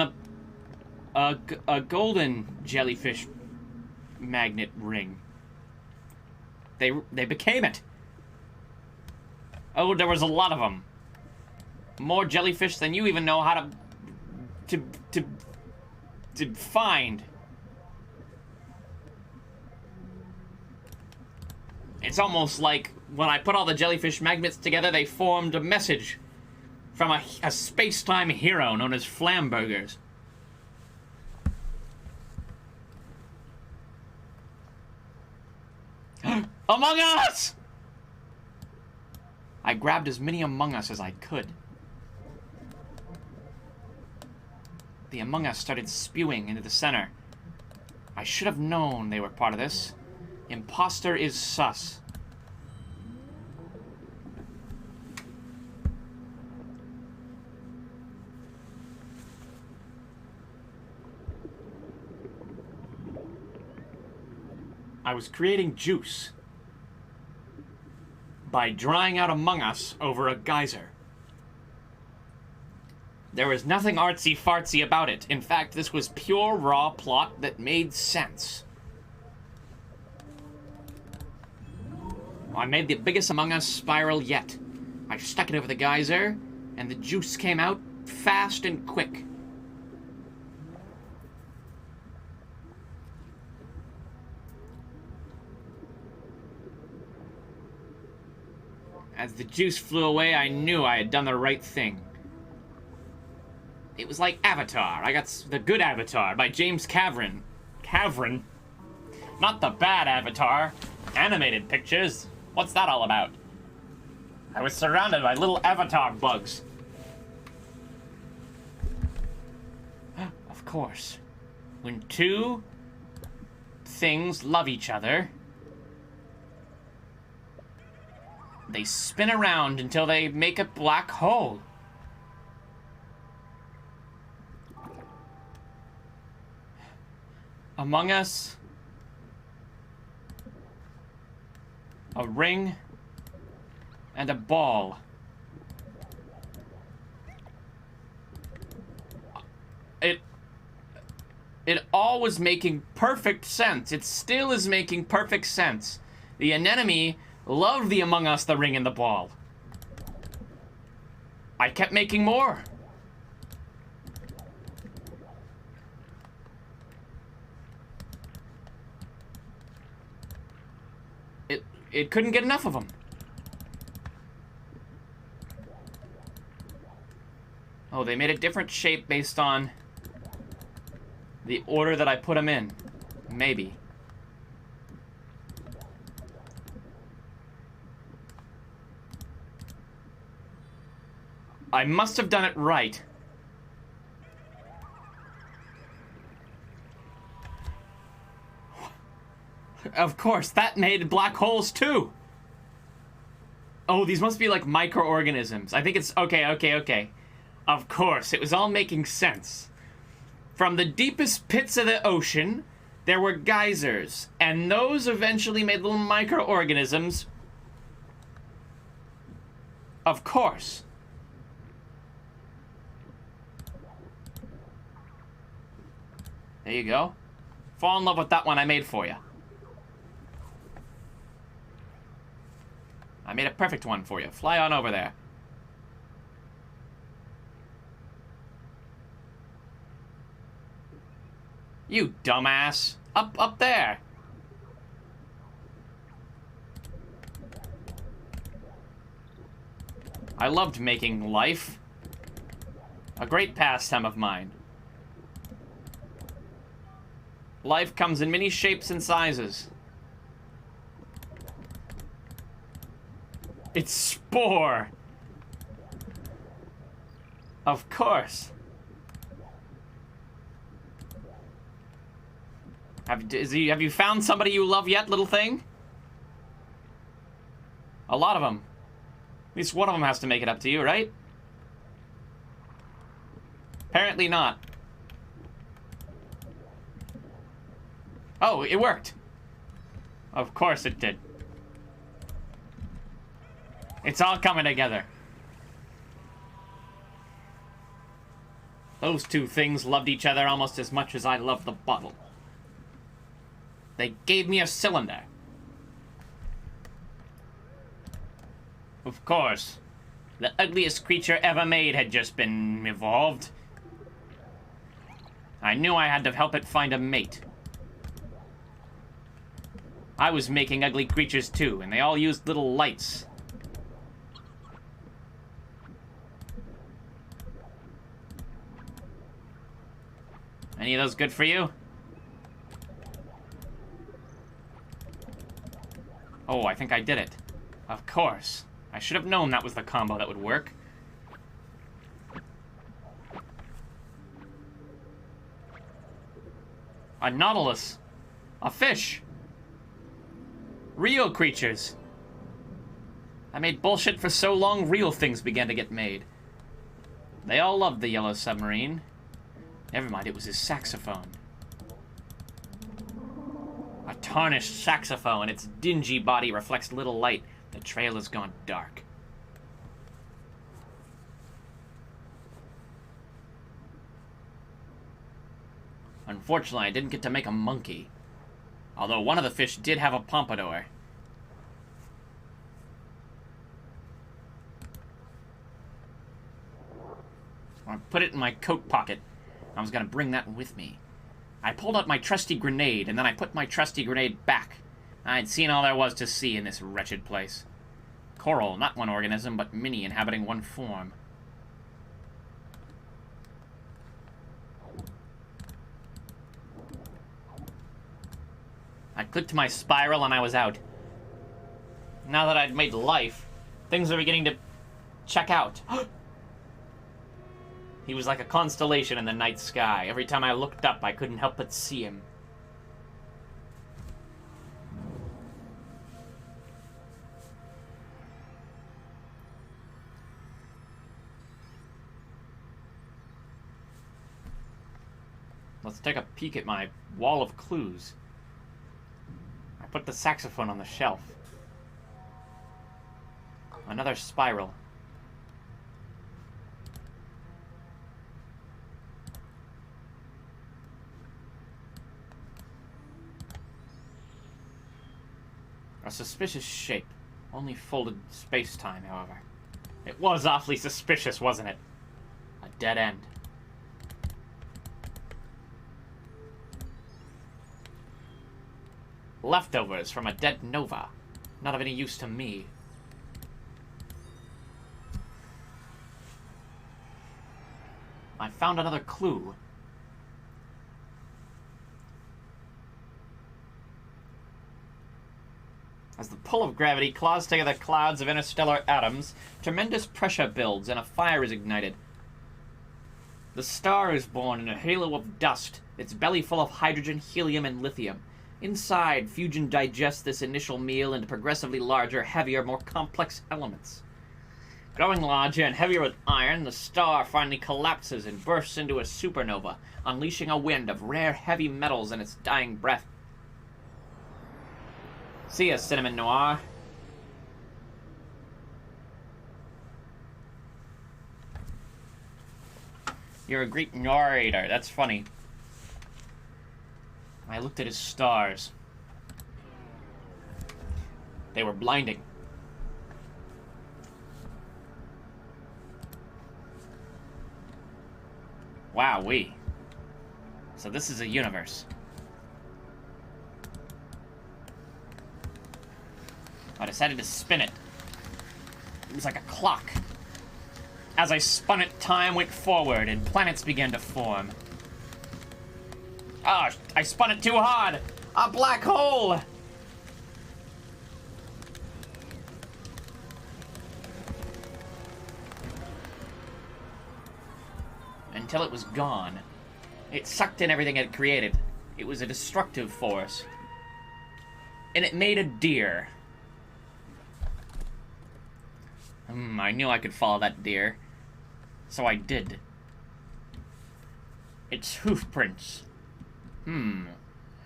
a golden jellyfish magnet ring. They became it. Oh, there was a lot of them. More jellyfish than you even know how to find. It's almost like when I put all the jellyfish magnets together, they formed a message from a space-time hero known as Flamburgers. Among Us! I grabbed as many Among Us as I could. The Among Us started spewing into the center. I should have known they were part of this. Imposter is sus. I was creating juice by drying out Among Us over a geyser. There was nothing artsy-fartsy about it. In fact, this was pure raw plot that made sense. I made the biggest Among Us spiral yet. I stuck it over the geyser, and the juice came out fast and quick. As the juice flew away, I knew I had done the right thing. It was like Avatar. I got the good Avatar by James Cameron. Cameron? Not the bad Avatar. Animated pictures. What's that all about? I was surrounded by little Avatar bugs. Of course. When two things love each other, they spin around until they make a black hole. Among Us, a ring, and a ball. It all was making perfect sense. It still is making perfect sense. The anemone loved the Among Us, the ring, and the ball. I kept making more. It couldn't get enough of them. Oh, they made a different shape based on the order that I put them in. Maybe. I must have done it right. Of course, that made black holes too. Oh, these must be like microorganisms. I think it's... Okay. Of course, it was all making sense. From the deepest pits of the ocean, there were geysers, and those eventually made little microorganisms. Of course. There you go. Fall in love with that one I made for you. I made a perfect one for you. Fly on over there. You dumbass. Up there. I loved making life. A great pastime of mine. Life comes in many shapes and sizes. It's Spore. Of course. Have you found somebody you love yet, little thing? A lot of them. At least one of them has to make it up to you, right? Apparently not. Oh, it worked. Of course it did. It's all coming together. Those two things loved each other almost as much as I loved the bottle. They gave me a cylinder. Of course. The ugliest creature ever made had just been evolved. I knew I had to help it find a mate. I was making ugly creatures too, and they all used little lights. Any of those good for you? Oh, I think I did it. Of course. I should have known that was the combo that would work. A nautilus. A fish. Real creatures. I made bullshit for so long, real things began to get made. They all loved the yellow submarine. Never mind, it was his saxophone. A tarnished saxophone. Its dingy body reflects little light. The trail has gone dark. Unfortunately, I didn't get to make a monkey. Although one of the fish did have a pompadour. I put it in my coat pocket. I was going to bring that with me. I pulled out my trusty grenade, and then I put my trusty grenade back. I'd seen all there was to see in this wretched place. Coral, not one organism, but many inhabiting one form. I clicked my spiral and I was out. Now that I'd made life, things are beginning to check out. He was like a constellation in the night sky. Every time I looked up, I couldn't help but see him. Let's take a peek at my wall of clues. I put the saxophone on the shelf. Another spiral. A suspicious shape. Only folded space-time, however. It was awfully suspicious, wasn't it? A dead end. Leftovers from a dead nova. Not of any use to me. I found another clue. As the pull of gravity claws together clouds of interstellar atoms, tremendous pressure builds and a fire is ignited. The star is born in a halo of dust, its belly full of hydrogen, helium, and lithium. Inside, fusion digests this initial meal into progressively larger, heavier, more complex elements. Growing larger and heavier with iron, the star finally collapses and bursts into a supernova, unleashing a wind of rare heavy metals in its dying breath. See ya, Cinnamon Noir. You're a great narrator. That's funny. I looked at his stars. They were blinding. Wowee. So this is a universe. I decided to spin it. It was like a clock. As I spun it, time went forward and planets began to form. Ah, I spun it too hard! A black hole! Until it was gone. It sucked in everything it created. It was a destructive force. And it made a deer. I knew I could follow that deer. So I did. Its hoof prints.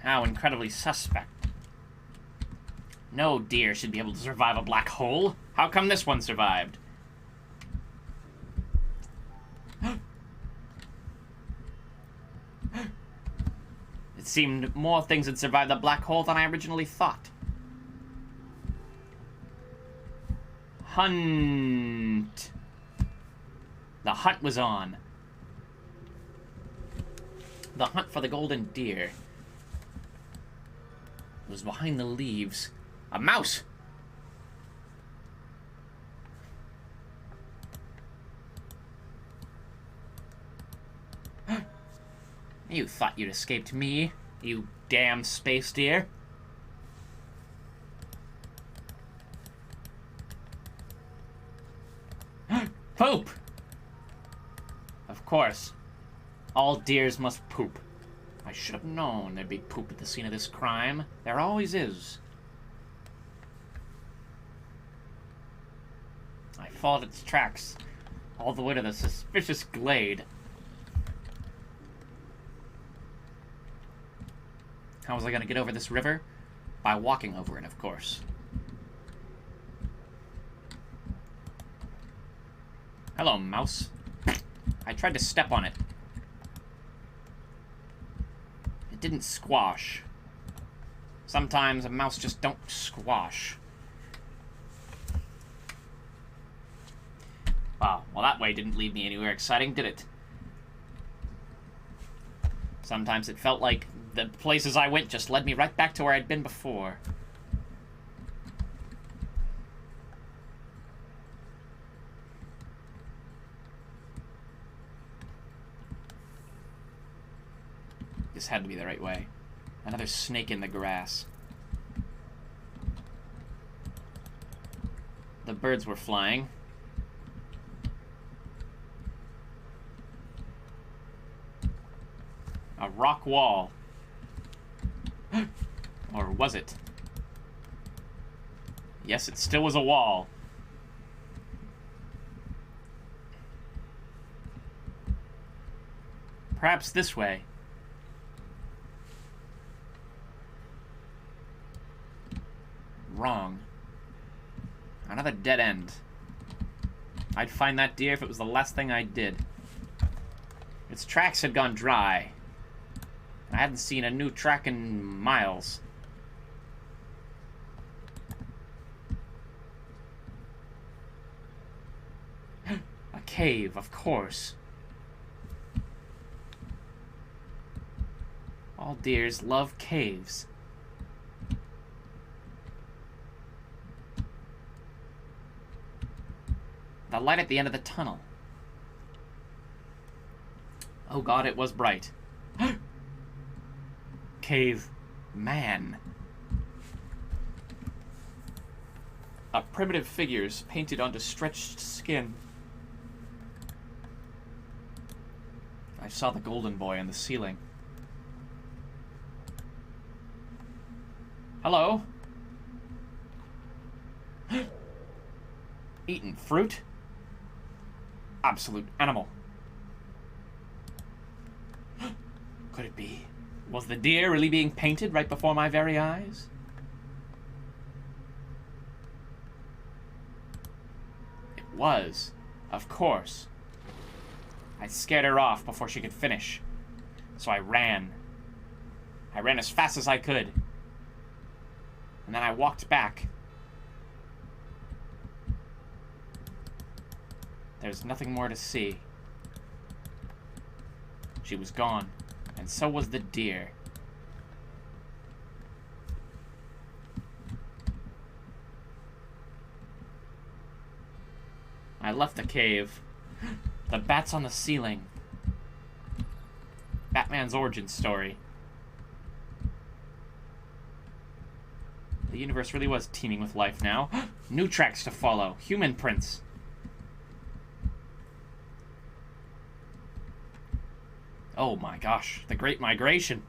How incredibly suspect. No deer should be able to survive a black hole. How come this one survived? It seemed more things had survived the black hole than I originally thought. Hunt. The hunt was on. The hunt for the golden deer. It was behind the leaves. A mouse! You thought you'd escaped me, you damn space deer. Poop! Of course. All deers must poop. I should have known there'd be poop at the scene of this crime. There always is. I followed its tracks all the way to the suspicious glade. How was I going to get over this river? By walking over it, of course. Hello, mouse. I tried to step on it. It didn't squash. Sometimes a mouse just don't squash. Wow, well that way didn't lead me anywhere exciting, did it? Sometimes it felt like the places I went just led me right back to where I'd been before. This had to be the right way. Another snake in the grass. The birds were flying. A rock wall. Or was it? Yes, it still was a wall. Perhaps this way. Wrong. Another dead end. I'd find that deer if it was the last thing I did. Its tracks had gone dry. I hadn't seen a new track in miles. A cave, of course. All deers love caves. The light at the end of the tunnel. Oh god, it was bright. Cave man. Primitive figures painted onto stretched skin. I saw the golden boy on the ceiling. Hello? Eaten fruit? Absolute animal. Could it be? Was the deer really being painted right before my very eyes? It was, of course. I scared her off before she could finish, so I ran. I ran as fast as I could. And then I walked back. There's nothing more to see. She was gone, and so was the deer. I left the cave. The bats on the ceiling. Batman's origin story. The universe really was teeming with life now. New tracks to follow. Human prints. Oh my gosh, the Great Migration.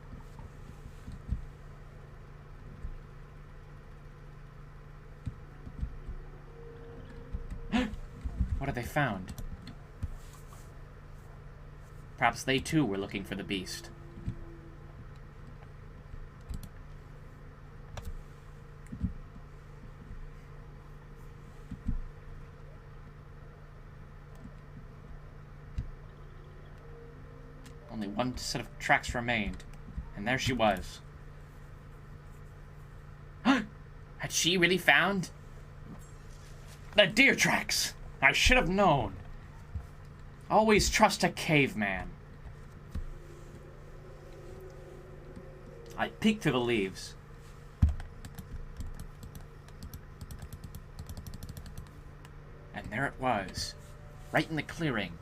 What have they found? Perhaps they too were looking for the beast. Only one set of tracks remained, and there she was. Had she really found the deer tracks? I should have known. Always trust a caveman. I peeked through the leaves. And there it was, right in the clearing.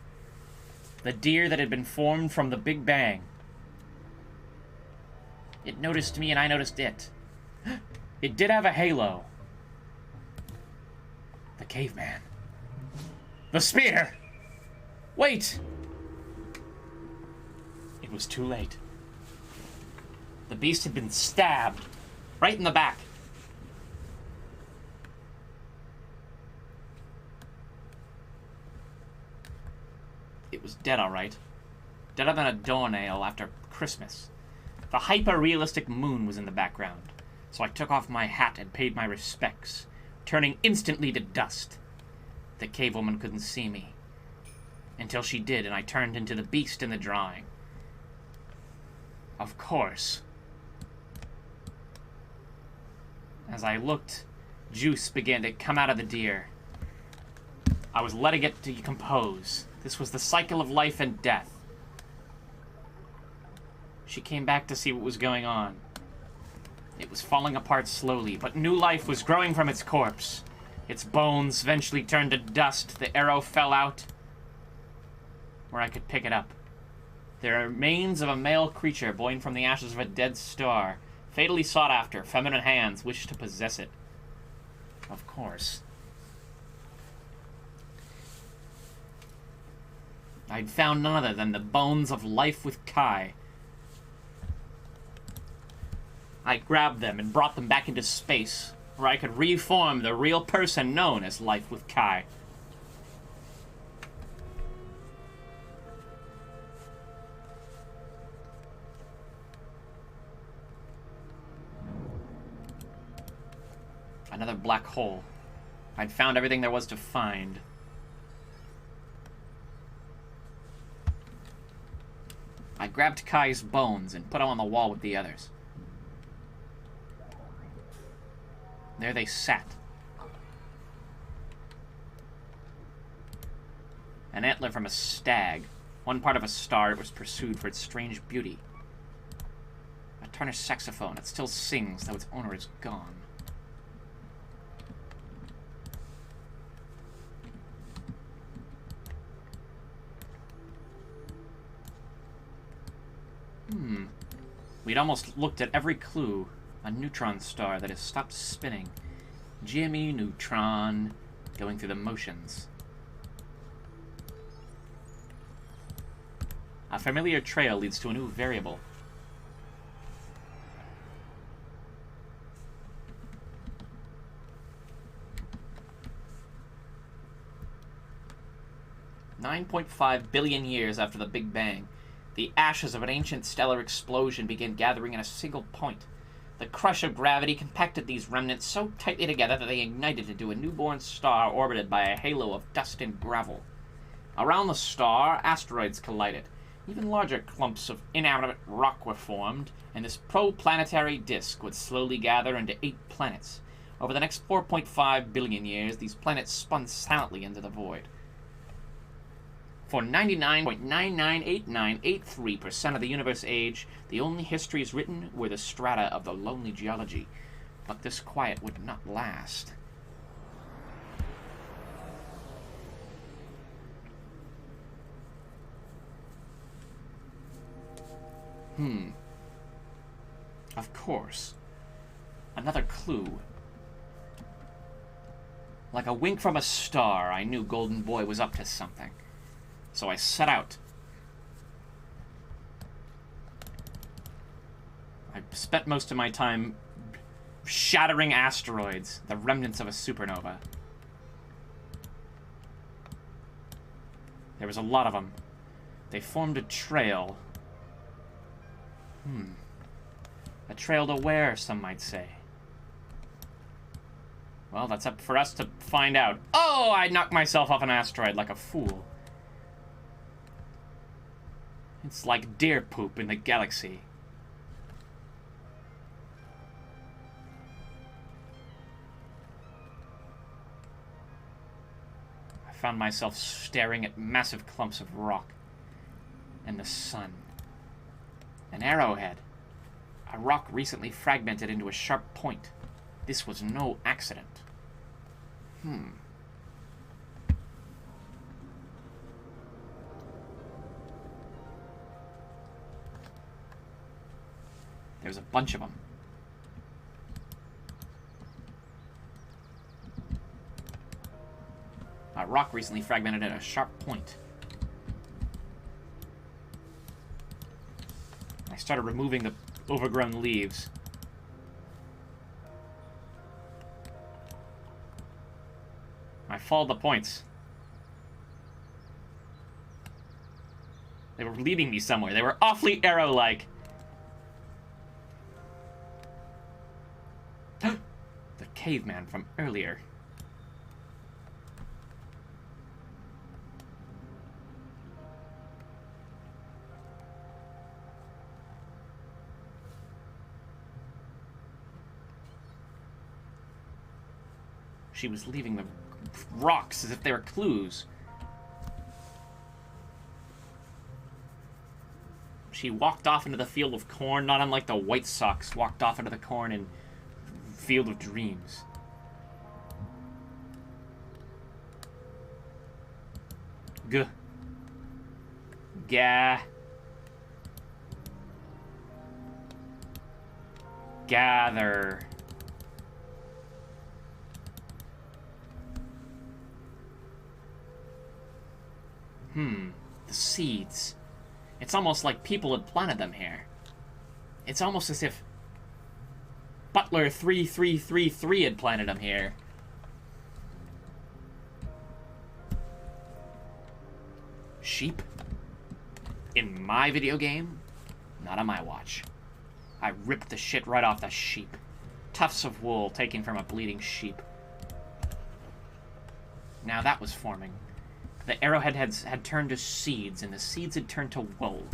The deer that had been formed from the Big Bang. It noticed me and I noticed it. It did have a halo. The caveman. The spear! Wait! It was too late. The beast had been stabbed. Right in the back. It was dead, all right. Deader than a doornail after Christmas. The hyper-realistic moon was in the background, so I took off my hat and paid my respects, turning instantly to dust. The cave woman couldn't see me. Until she did, and I turned into the beast in the drawing. Of course. As I looked, juice began to come out of the deer. I was letting it decompose. This was the cycle of life and death. She came back to see what was going on. It was falling apart slowly, but new life was growing from its corpse. Its bones eventually turned to dust. The arrow fell out where I could pick it up. The remains of a male creature born from the ashes of a dead star. Fatally sought after, feminine hands wished to possess it. Of course. I'd found none other than the bones of Life with Kai. I grabbed them and brought them back into space, where I could reform the real person known as Life with Kai. Another black hole. I'd found everything there was to find. I grabbed Kai's bones and put them on the wall with the others. There they sat. An antler from a stag. One part of a star, it was pursued for its strange beauty. A tarnished saxophone. It still sings, though its owner is gone. We'd almost looked at every clue. A neutron star that has stopped spinning. Jimmy Neutron. Going through the motions. A familiar trail leads to a new variable. $9.5 billion years after the Big Bang, the ashes of an ancient stellar explosion began gathering in a single point. The crush of gravity compacted these remnants so tightly together that they ignited into a newborn star orbited by a halo of dust and gravel. Around the star, asteroids collided. Even larger clumps of inanimate rock were formed, and this pro-planetary disk would slowly gather into 8 planets. Over the next 4.5 billion years, these planets spun silently into the void. For 99.998983% of the universe age, the only histories written were the strata of the lonely geology. But this quiet would not last. Of course. Another clue. Like a wink from a star, I knew Golden Boy was up to something. So I set out. I spent most of my time shattering asteroids, the remnants of a supernova. There was a lot of them. They formed a trail. A trail to where, some might say. Well, that's up for us to find out. Oh, I knocked myself off an asteroid like a fool. It's like deer poop in the galaxy. I found myself staring at massive clumps of rock and the sun. An arrowhead. A rock recently fragmented into a sharp point. This was no accident. There's a bunch of them. A rock recently fragmented at a sharp point. I started removing the overgrown leaves. I followed the points. They were leading me somewhere. They were awfully arrow-like. The caveman from earlier. She was leaving the rocks as if they were clues. She walked off into the field of corn, not unlike the White Sox walked off into the corn in Field of Dreams. G. Ga. Gather. The seeds. It's almost like people had planted them here. It's almost as if Butler 3333 had planted them here. Sheep? In my video game? Not on my watch. I ripped the shit right off the sheep. Tufts of wool taken from a bleeding sheep. Now that was forming. The arrowhead had turned to seeds, and the seeds had turned to wool.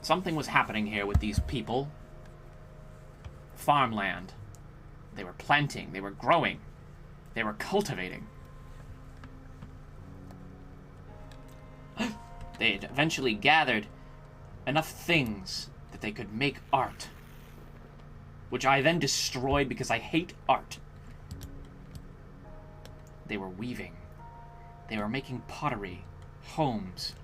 Something was happening here with these people. Farmland. They were planting, they were growing, they were cultivating. They had eventually gathered enough things that they could make art, which I then destroyed because I hate art. They were weaving. They were making pottery, homes.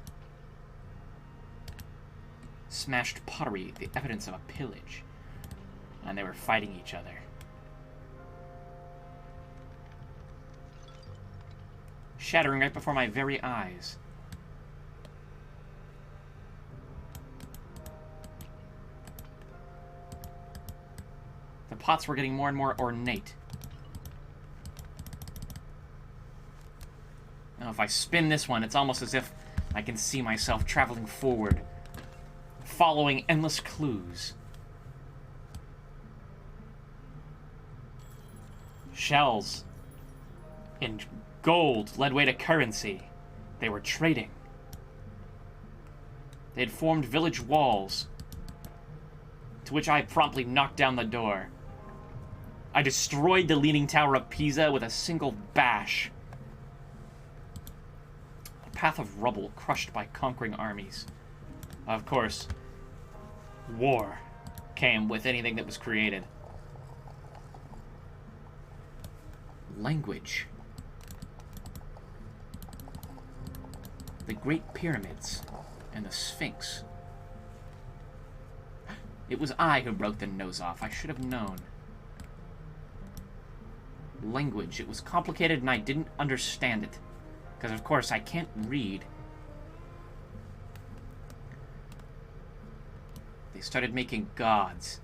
Smashed pottery, the evidence of a pillage. And they were fighting each other. Shattering right before my very eyes. The pots were getting more and more ornate. Now, if I spin this one, it's almost as if I can see myself traveling forward, following endless clues. Shells and gold led way to currency. They were trading. They had formed village walls, to which I promptly knocked down the door. I destroyed the Leaning Tower of Pisa with a single bash. A path of rubble crushed by conquering armies. Of course, war came with anything that was created. Language. The Great Pyramids and the Sphinx. It was I who broke the nose off. I should have known. Language. It was complicated and I didn't understand it. Because, of course, I can't read. They started making gods.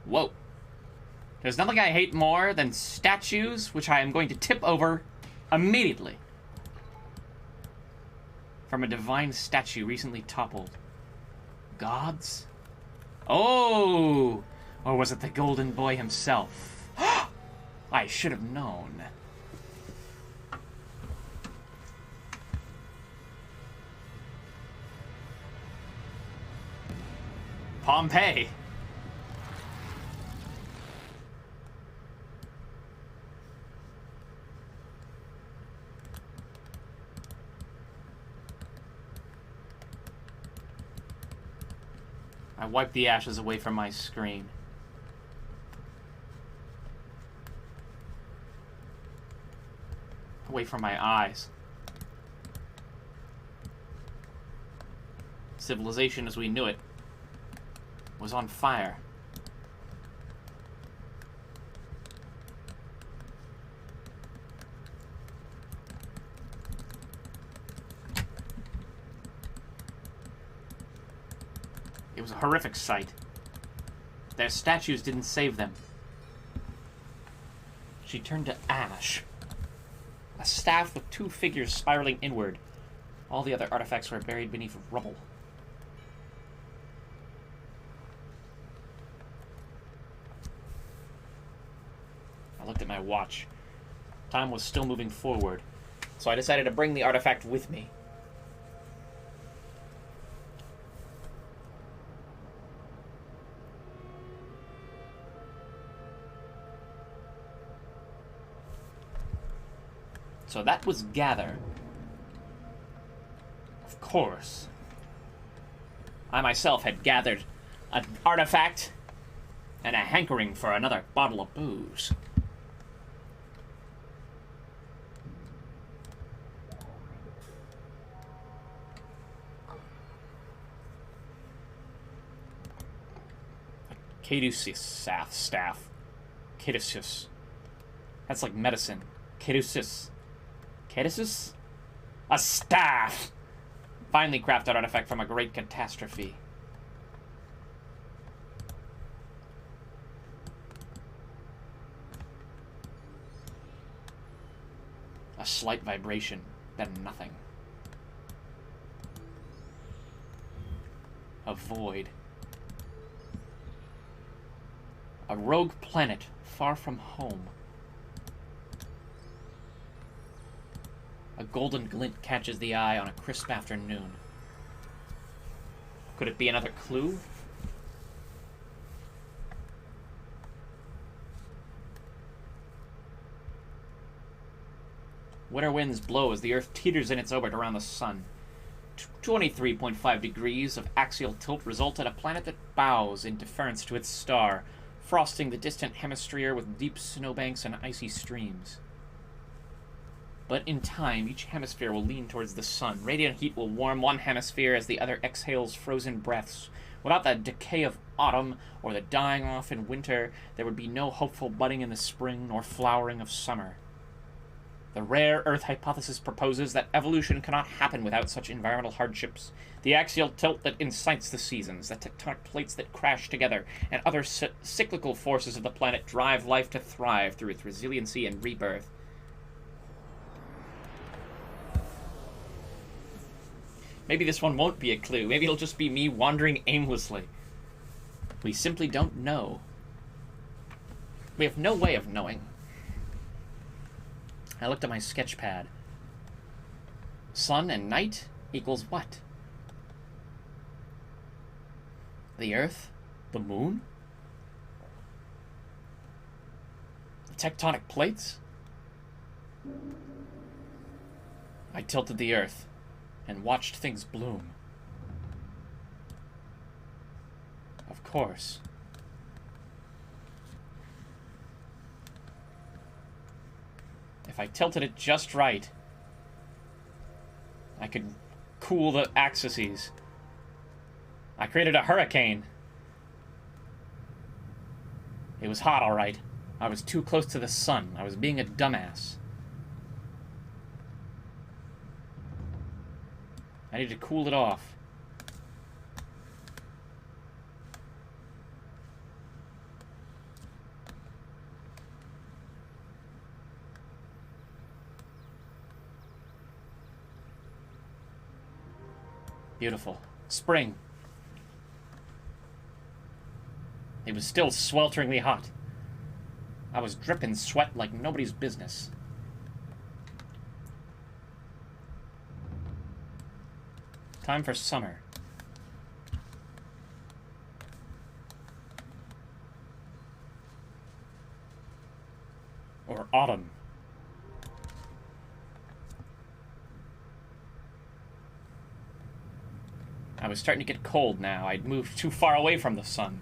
Whoa. There's nothing I hate more than statues, which I am going to tip over immediately. From a divine statue recently toppled. Gods? Oh! Or was it the golden boy himself? I should have known. Pompeii. I wiped the ashes away from my screen. Away from my eyes. Civilization as we knew it was on fire. It was a horrific sight. Their statues didn't save them. She turned to ash. A staff with 2 figures spiraling inward. All the other artifacts were buried beneath rubble. I looked at my watch. Time was still moving forward, so I decided to bring the artifact with me. So that was gather. Of course. I myself had gathered an artifact and a hankering for another bottle of booze. Caduceus staff. Caduceus. That's like medicine. Caduceus. Caduceus? A staff! Finally crafted artifact from a great catastrophe. A slight vibration, then nothing. A void. A rogue planet far from home. A golden glint catches the eye on a crisp afternoon. Could it be another clue? Winter winds blow as the Earth teeters in its orbit around the Sun. 23.5 degrees of axial tilt result in a planet that bows in deference to its star, frosting the distant hemisphere with deep snowbanks and icy streams. But in time, each hemisphere will lean towards the sun. Radiant heat will warm one hemisphere as the other exhales frozen breaths. Without the decay of autumn or the dying off in winter, there would be no hopeful budding in the spring nor flowering of summer. The rare Earth hypothesis proposes that evolution cannot happen without such environmental hardships. The axial tilt that incites the seasons, the tectonic plates that crash together, and other cyclical forces of the planet drive life to thrive through its resiliency and rebirth. Maybe this one won't be a clue. Maybe it'll just be me wandering aimlessly. We simply don't know. We have no way of knowing. I looked at my sketch pad. Sun and night equals what? The Earth? The Moon? The tectonic plates? I tilted the Earth and watched things bloom. Of course. If I tilted it just right, I could cool the axes. I created a hurricane. It was hot, all right. I was too close to the sun. I was being a dumbass. I need to cool it off. Beautiful. Spring. It was still swelteringly hot. I was dripping sweat like nobody's business. Time for summer. Or autumn. I was starting to get cold now. I'd moved too far away from the sun.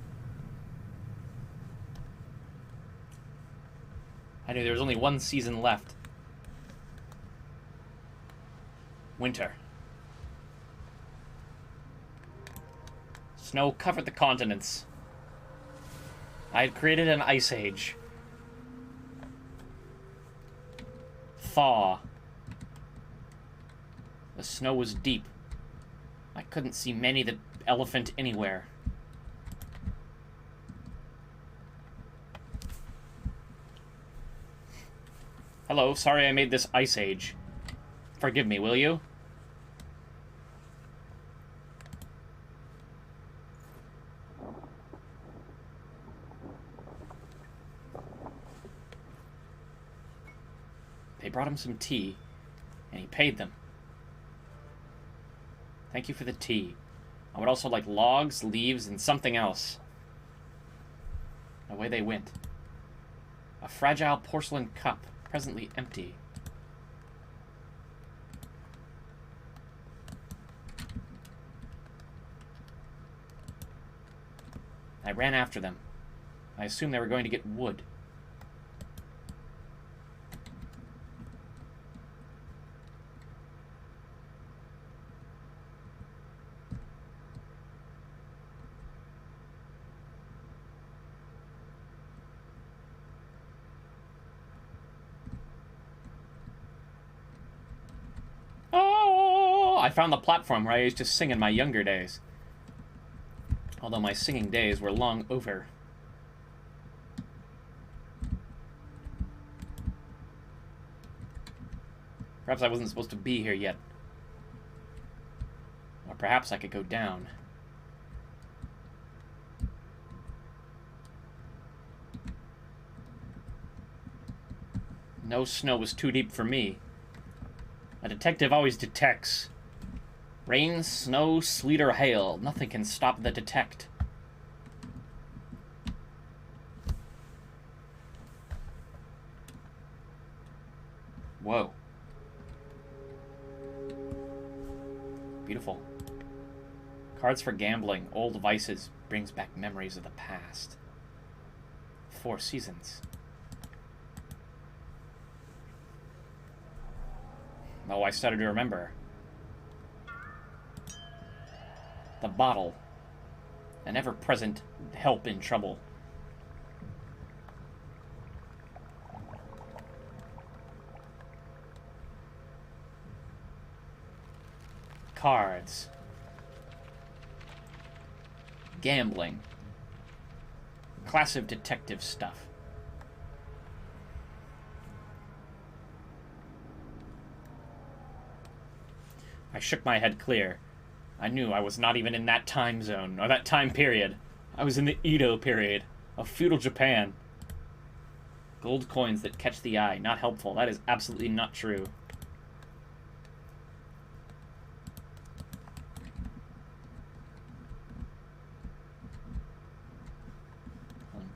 I knew there was only one season left. Winter. Snow covered the continents. I had created an ice age. Thaw. The snow was deep. I couldn't see Manny the elephant anywhere. Hello, sorry I made this ice age. Forgive me, will you? They brought him some tea, and he paid them. Thank you for the tea. I would also like logs, leaves, and something else. Away they went. A fragile porcelain cup, presently empty. I ran after them. I assumed they were going to get wood. I found the platform where I used to sing in my younger days. Although my singing days were long over. Perhaps I wasn't supposed to be here yet. Or perhaps I could go down. No snow was too deep for me. A detective always detects. Rain, snow, sleet, or hail. Nothing can stop the detect. Whoa. Beautiful. Cards for gambling. Old vices. Brings back memories of the past. 4 seasons. Oh, I started to remember. The bottle. An ever-present help in trouble. Cards. Gambling. Class of detective stuff. I shook my head clear. I knew I was not even in that time zone, or that time period. I was in the Edo period of feudal Japan. Gold coins that catch the eye. Not helpful. That is absolutely not true.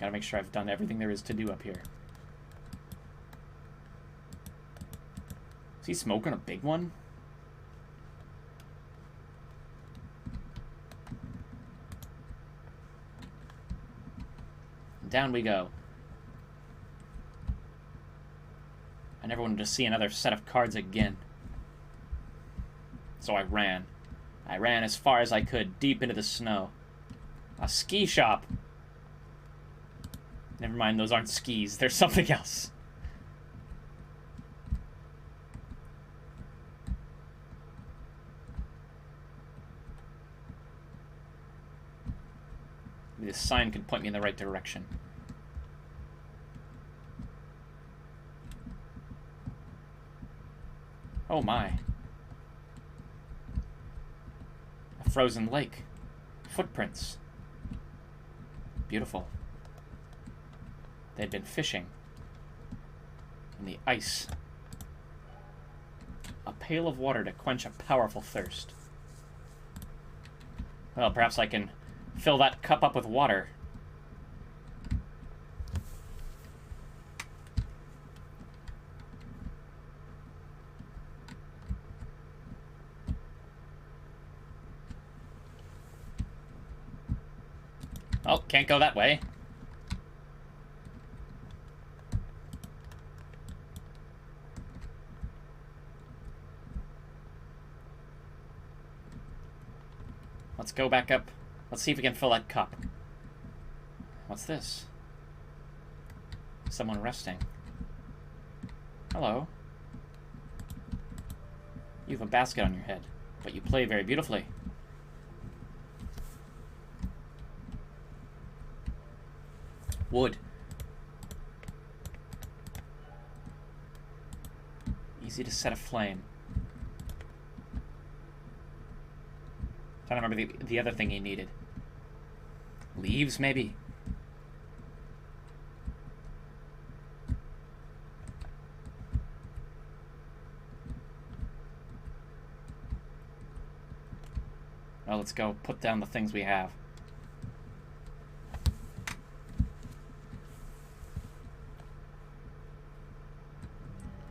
Gotta make sure I've done everything there is to do up here. Is he smoking a big one? Down we go. I never wanted to see another set of cards again. So I ran. I ran as far as I could, deep into the snow. A ski shop! Never mind, those aren't skis. There's something else. Maybe this sign could point me in the right direction. Oh my. A frozen lake. Footprints. Beautiful. They'd been fishing. In the ice. A pail of water to quench a powerful thirst. Well, perhaps I can fill that cup up with water. Oh, can't go that way. Let's go back up. Let's see if we can fill that cup. What's this? Someone resting. Hello. You have a basket on your head, but you play very beautifully. Wood. Easy to set aflame. Trying to remember the other thing he needed. Leaves, maybe? Well, let's go put down the things we have.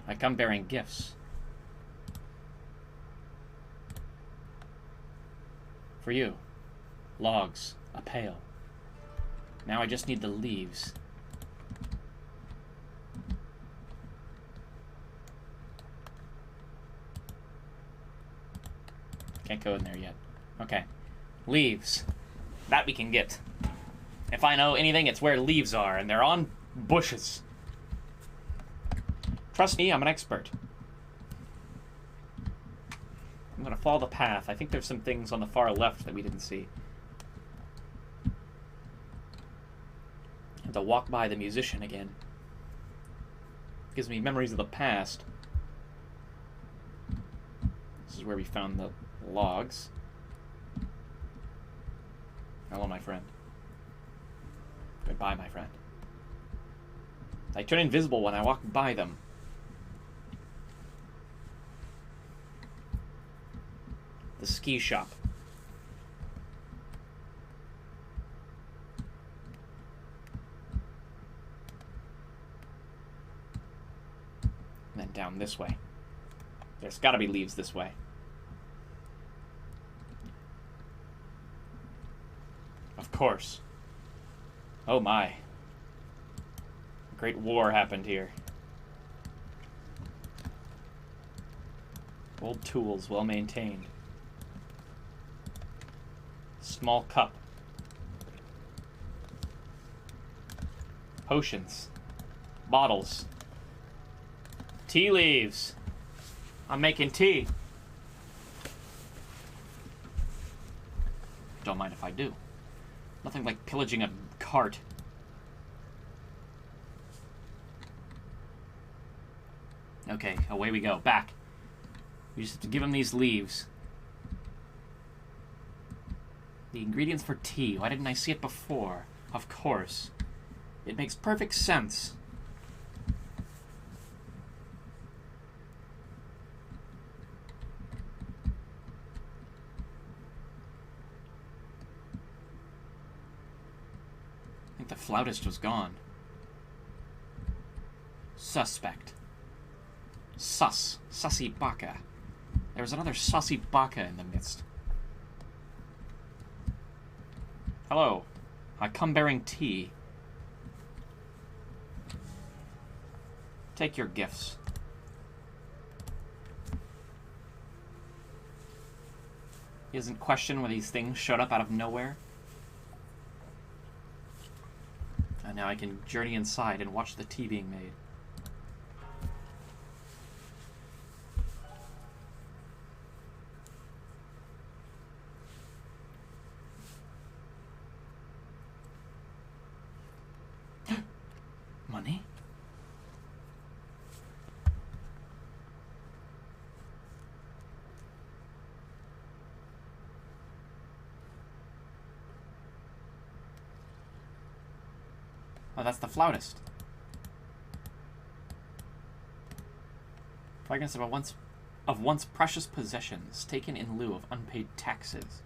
I come bearing gifts. For you. Logs. A pail. Now I just need the leaves. Can't go in there yet. Okay. Leaves. That we can get. If I know anything, it's where leaves are, and they're on bushes. Trust me, I'm an expert. I'm gonna follow the path. I think there's some things on the far left that we didn't see. Have to walk by the musician again. Gives me memories of the past. This is where we found the logs. Hello, my friend. Goodbye, my friend. I turn invisible when I walk by them. The ski shop. And then down this way. There's gotta be leaves this way. Of course. Oh my. A great war happened here. Old tools, well maintained. Small cup. Potions. Bottles. Tea leaves. I'm making tea. Don't mind if I do. Nothing like pillaging a cart. Okay, away we go. Back. We just have to give him these leaves. The ingredients for tea. Why didn't I see it before? Of course. It makes perfect sense. I think the flautist was gone. Suspect. Sus. Sussy baka. There was another sussy baka in the midst. Hello. I come bearing tea. Take your gifts. He doesn't question where these things showed up out of nowhere. And now I can journey inside and watch the tea being made. Money? Oh, that's the flautist. Fragments of once precious possessions taken in lieu of unpaid taxes.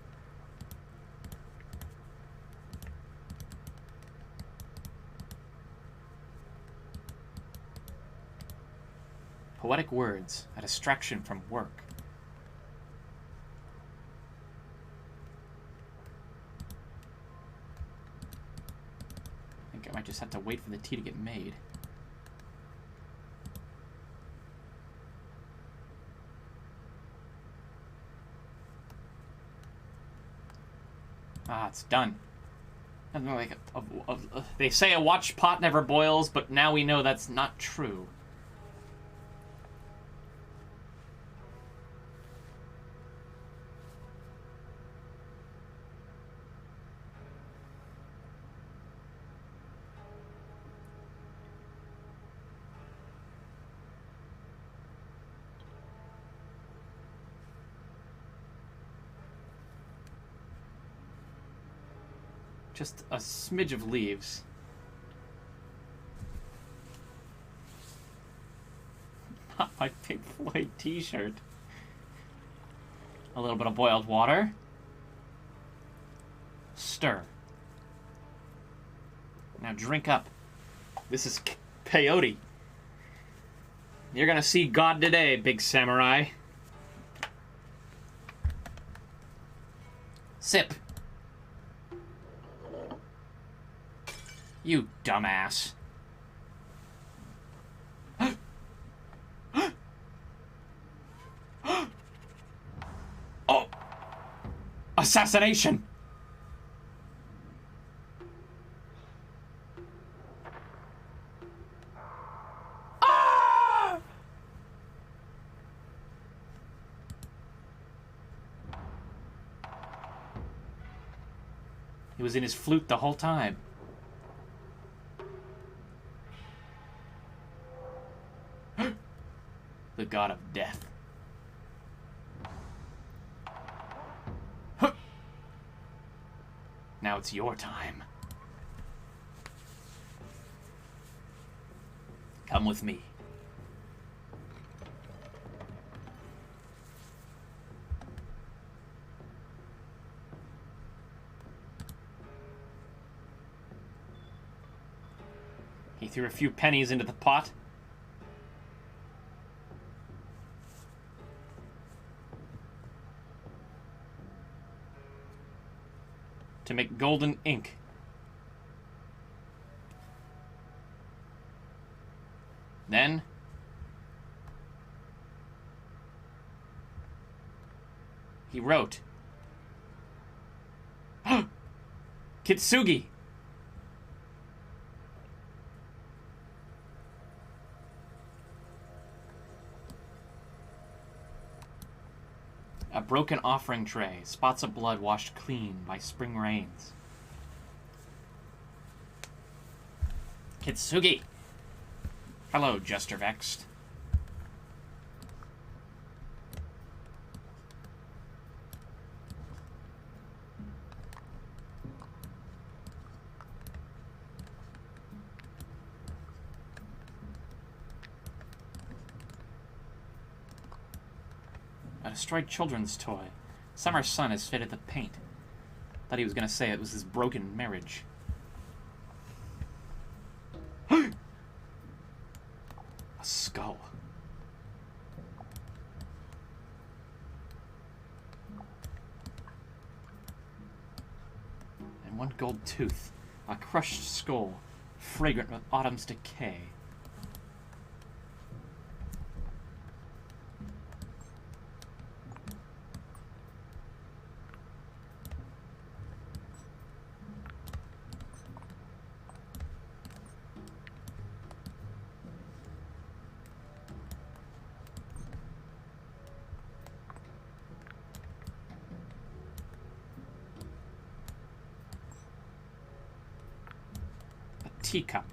Poetic words, a distraction from work. think I might just have to wait for the tea to get made. Ah, it's done. And like, they say a watched pot never boils, but now we know that's not true. Just a smidge of leaves. Not my Pink Floyd t-shirt. A little bit of boiled water. Stir. Now drink up. This is peyote. You're gonna see God today, big samurai. Sip. You dumbass. Oh! Assassination! Ah! He was in his flute the whole time. The god of death. Now it's your time. Come with me. He threw a few pennies into the pot. To make golden ink. Then he wrote, Kitsugi. A broken offering tray, spots of blood washed clean by spring rains. Kitsugi. Hello, Jester Vexed. A destroyed children's toy. Summer's son has fitted the paint. Thought he was gonna say it was his broken marriage. A skull. And one gold tooth. A crushed skull, fragrant with autumn's decay. Teacup.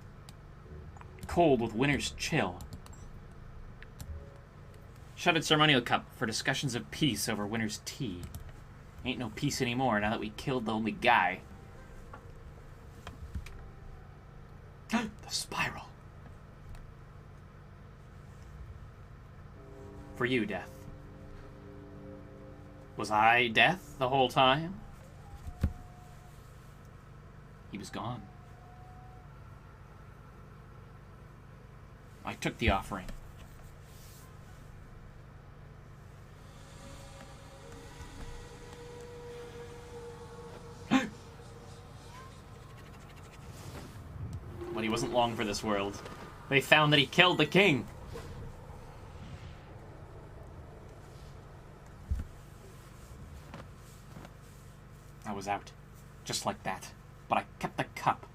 Cold with winter's chill. Shuttered ceremonial cup for discussions of peace over winter's tea. Ain't no peace anymore now that we killed the only guy. The spiral. For you, Death. Was I Death the whole time? He was gone. I took the offering. he wasn't long for this world. They found that he killed the king. I was out. Just like that. But I kept the cup.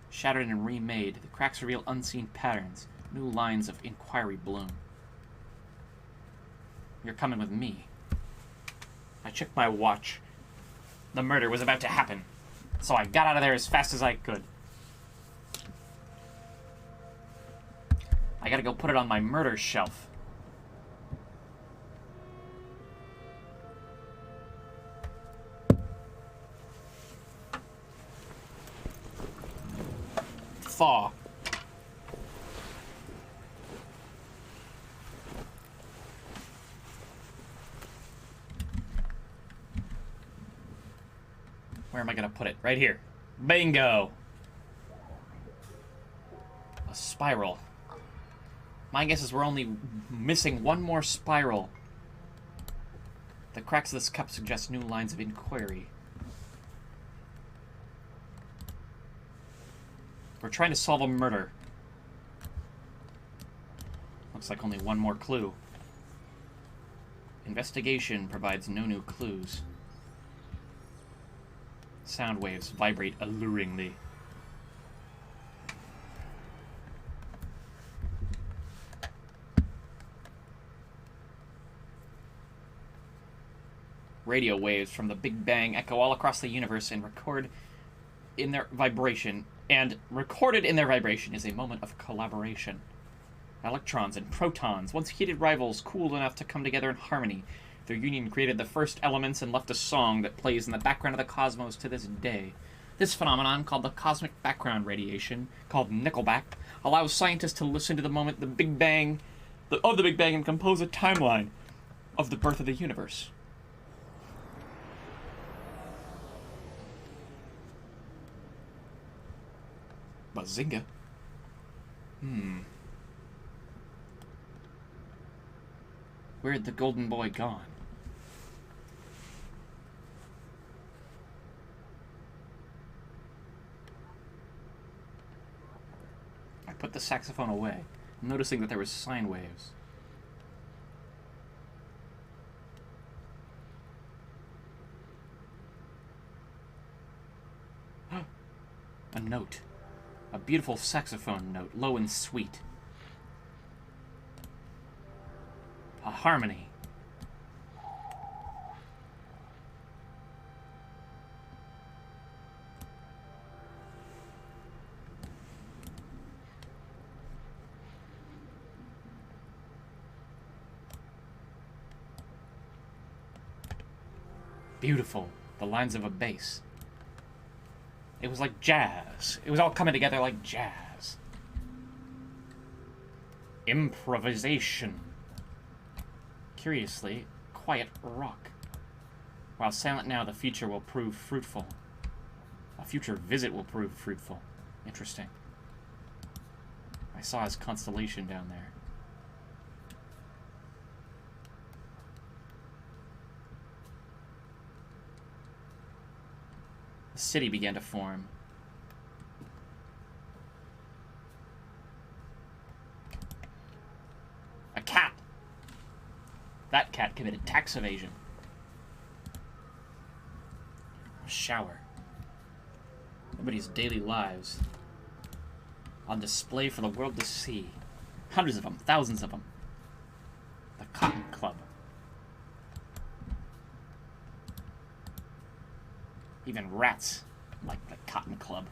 Shattered and remade, the cracks reveal unseen patterns. New lines of inquiry bloom. You're coming with me. I checked my watch. The murder was about to happen, so I got out of there as fast as I could. I gotta go put it on my murder shelf. Thaw. Where am I gonna put it? Right here. Bingo! A spiral. My guess is we're only missing one more spiral. The cracks of this cup suggest new lines of inquiry. We're trying to solve a murder. Looks like only one more clue. Investigation provides no new clues. Sound waves vibrate alluringly. Radio waves from the Big Bang echo all across the universe and recorded in their vibration is a moment of collaboration. Electrons and protons, once heated rivals, cooled enough to come together in harmony. Their union created the first elements and left a song that plays in the background of the cosmos to this day. This phenomenon, called the cosmic background radiation, called Nickelback, allows scientists to listen to the moment of the Big Bang and compose a timeline of the birth of the universe. Bazinga. Where'd the golden boy gone? I put the saxophone away, noticing that there was sine waves. A note. A beautiful saxophone note, low and sweet. A harmony. Beautiful. The lines of a bass. It was like jazz. It was all coming together like jazz. Improvisation. Curiously, quiet rock. While silent now, the future will prove fruitful. A future visit will prove fruitful. Interesting. I saw his constellation down there. The city began to form. A cat! That cat committed tax evasion. A shower. Everybody's daily lives. On display for the world to see. Hundreds of them, thousands of them. The Cotton Club. Even rats like the Cotton Club.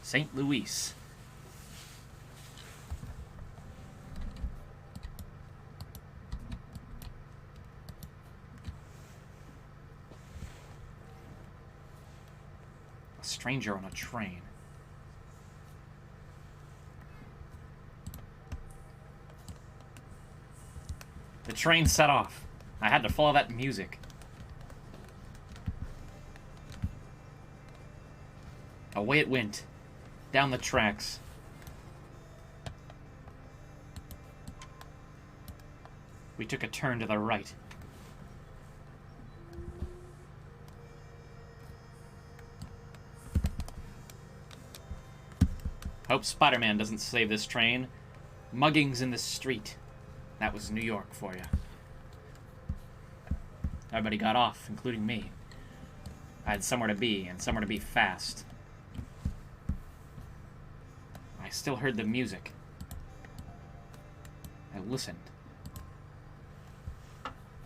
St. Louis. A stranger on a train. The train set off. I had to follow that music. Away it went. Down the tracks. We took a turn to the right. Hope Spider-Man doesn't save this train. Muggings in the street. That was New York for you. Everybody got off, including me. I had somewhere to be, and somewhere to be fast. I still heard the music. I listened.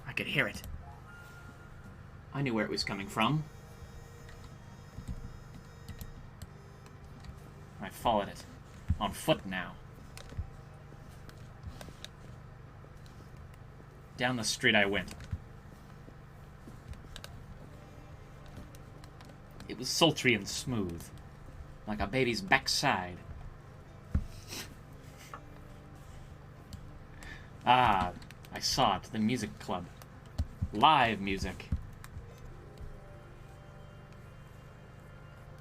I could hear it. I knew where it was coming from. I followed it. On foot now. Down the street I went. It was sultry and smooth, like a baby's backside. Ah, I saw it, the music club. Live music.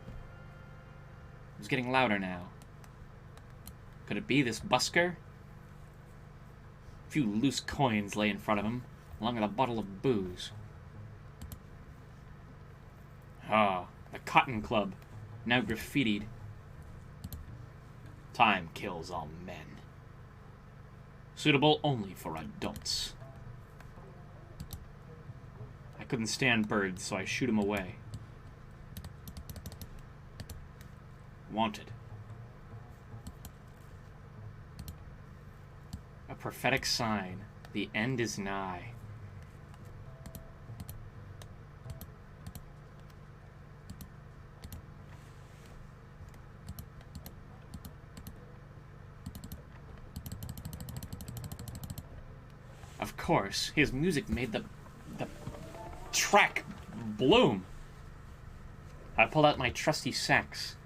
It was getting louder now. Could it be this busker? A few loose coins lay in front of him, along with a bottle of booze. Ah, the Cotton Club, now graffitied. Time kills all men. Suitable only for adults. I couldn't stand birds, so I shoot them away. Wanted. A prophetic sign. The end is nigh. Of course, his music made the track bloom. I pulled out my trusty sax.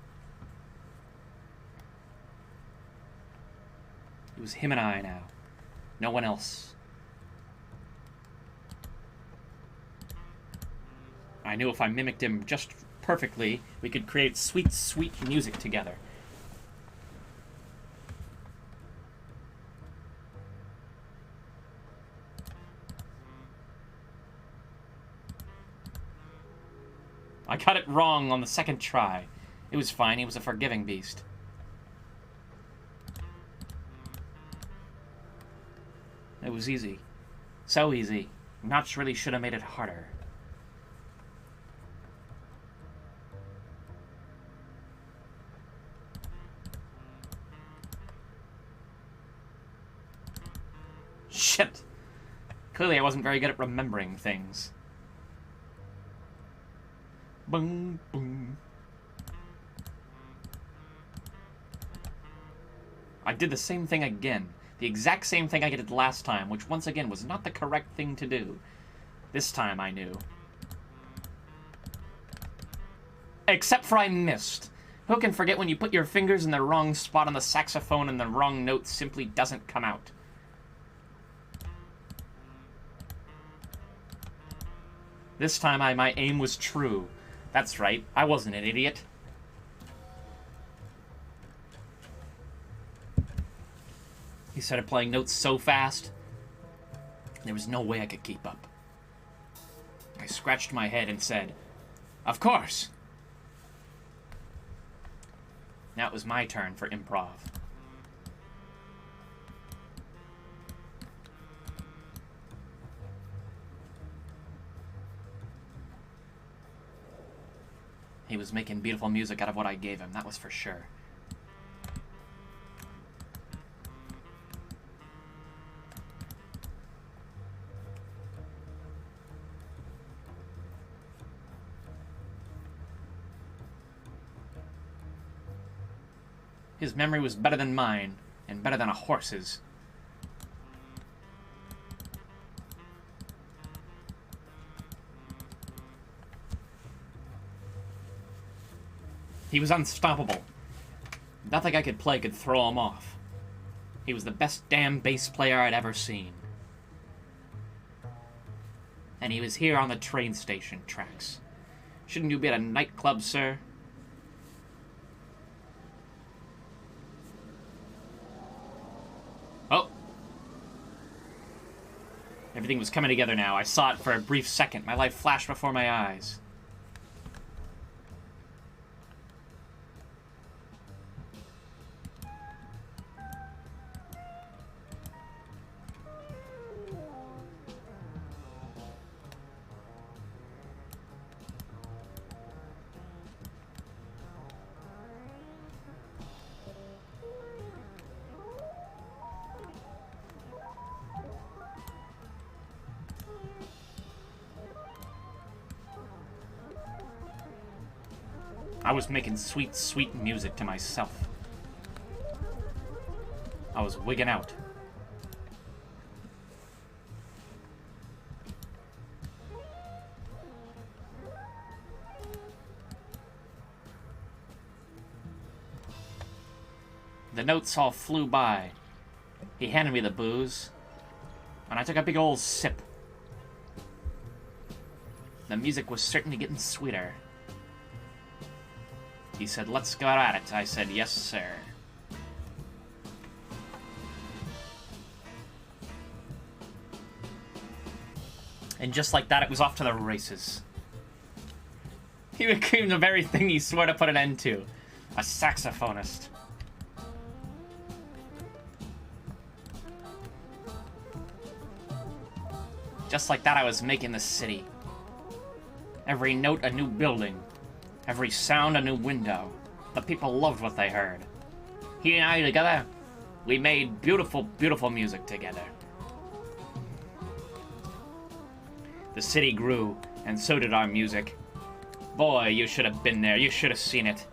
It was him and I now. No one else. I knew if I mimicked him just perfectly, we could create sweet, sweet music together. I got it wrong on the second try. It was fine, he was a forgiving beast. It was easy. So easy. Notch really should have made it harder. Shit! Clearly I wasn't very good at remembering things. Boom, boom. I did the same thing again. The exact same thing I did last time, which once again was not the correct thing to do. This time I knew. Except for I missed. Who can forget when you put your fingers in the wrong spot on the saxophone and the wrong note simply doesn't come out? This time my aim was true. That's right, I wasn't an idiot. He started playing notes so fast, there was no way I could keep up. I scratched my head and said, "Of course!" Now it was my turn for improv. He was making beautiful music out of what I gave him, that was for sure. His memory was better than mine, and better than a horse's. He was unstoppable. Nothing I could play could throw him off. He was the best damn bass player I'd ever seen. And he was here on the train station tracks. Shouldn't you be at a nightclub, sir? Oh. Everything was coming together now. I saw it for a brief second. My life flashed before my eyes. I was making sweet, sweet music to myself. I was wigging out. The notes all flew by. He handed me the booze, and I took a big old sip. The music was certainly getting sweeter. He said, "Let's go at it." I said, "Yes, sir." And just like that, it was off to the races. He became the very thing he swore to put an end to. A saxophonist. Just like that, I was making the city. Every note a new building. Every sound a new window. The people loved what they heard. He and I together, we made beautiful, beautiful music together. The city grew, and so did our music. Boy, you should have been there. You should have seen it.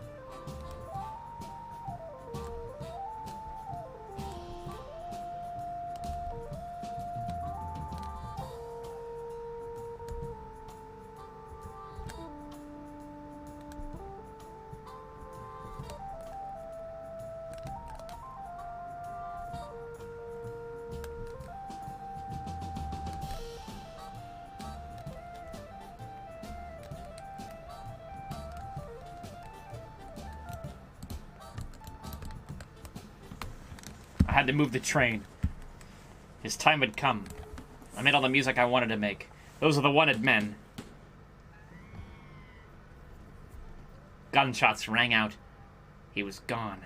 I had to move the train. His time had come. I made all the music I wanted to make. Those are the wanted men. Gunshots rang out. He was gone.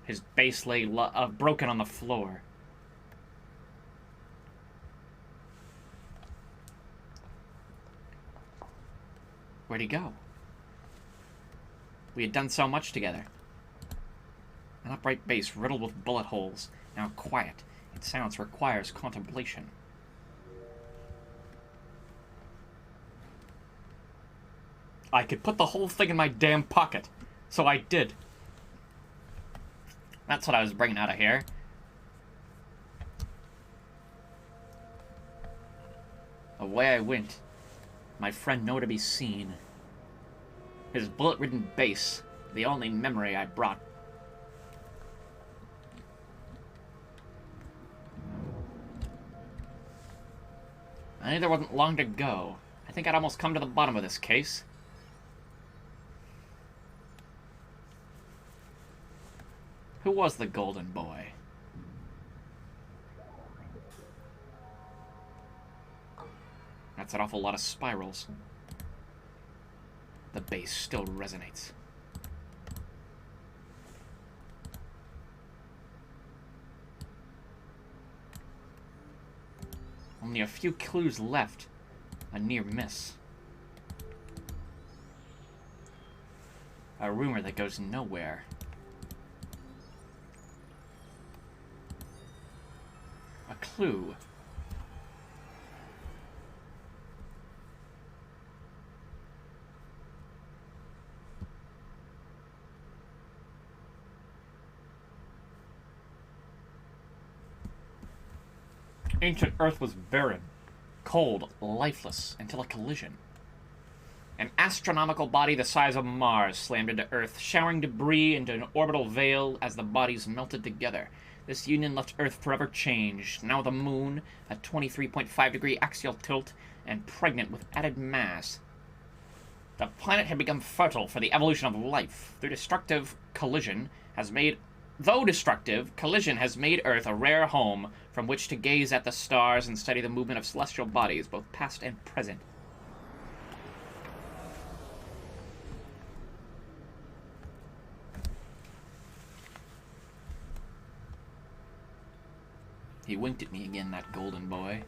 His bass lay broken on the floor. Where'd he go? We had done so much together. An upright bass riddled with bullet holes, now quiet. Its silence requires contemplation. I could put the whole thing in my damn pocket, so I did. That's what I was bringing out of here. Away I went, my friend nowhere to be seen. His bullet-ridden bass, the only memory I brought. I knew there wasn't long to go. I think I'd almost come to the bottom of this case. Who was the golden boy? That's an awful lot of spirals. The bass still resonates. Only a few clues left. A near miss. A rumor that goes nowhere. A clue. Ancient Earth was barren, cold, lifeless, until a collision. An astronomical body the size of Mars slammed into Earth, showering debris into an orbital veil as the bodies melted together. This union left Earth forever changed, now the moon, at 23.5-degree axial tilt, and pregnant with added mass. The planet had become fertile for the evolution of life. Their destructive collision has made Though destructive, collision has made Earth a rare home from which to gaze at the stars and study the movement of celestial bodies, both past and present. He winked at me again, that golden boy.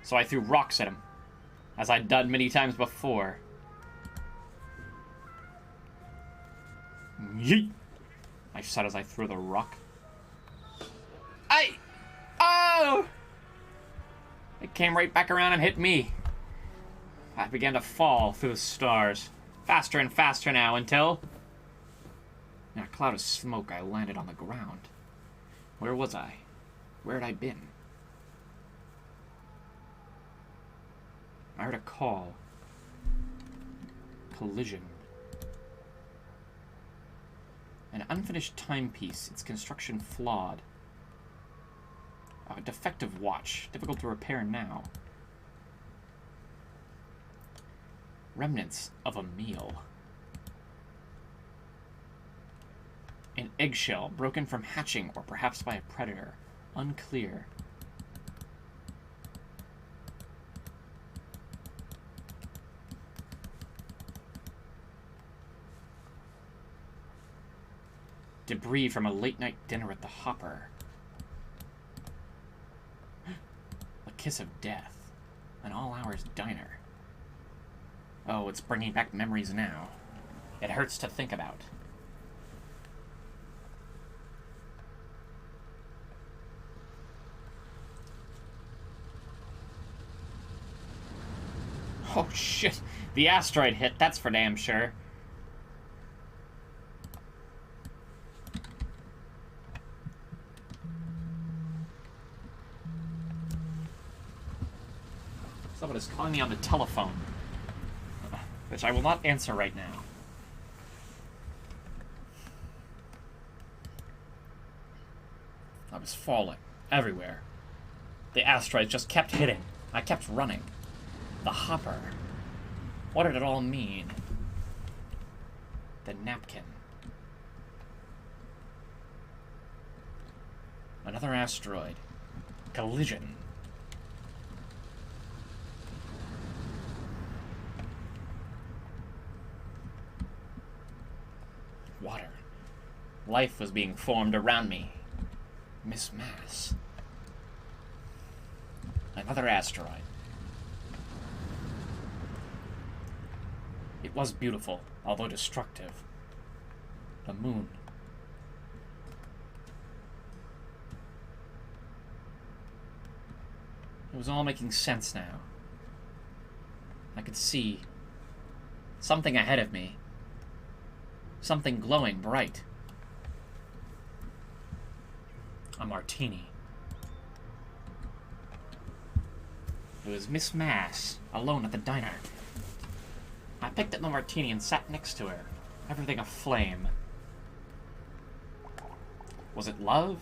So I threw rocks at him, as I'd done many times before. Yeet! I said as I threw the rock. Oh! It came right back around and hit me. I began to fall through the stars. Faster and faster now, until... in a cloud of smoke, I landed on the ground. Where was I? Where had I been? I heard a call. Collision. An unfinished timepiece, its construction flawed. A defective watch, difficult to repair now. Remnants of a meal. An eggshell, broken from hatching or perhaps by a predator. Unclear. Debris from a late-night dinner at the Hopper. A kiss of death. An all-hours diner. Oh, it's bringing back memories now. It hurts to think about. Oh, shit. The asteroid hit, that's for damn sure. Someone is calling me on the telephone, which I will not answer right now. I was falling everywhere. The asteroids just kept hitting. I kept running. The Hopper. What did it all mean? The napkin. Another asteroid. Collision. Water. Life was being formed around me. Miss Mass. Another asteroid. It was beautiful, although destructive. The moon. It was all making sense now. I could see something ahead of me. Something glowing bright. A martini. It was Miss Mass, alone at the diner. I picked up the martini and sat next to her, everything aflame. Was it love?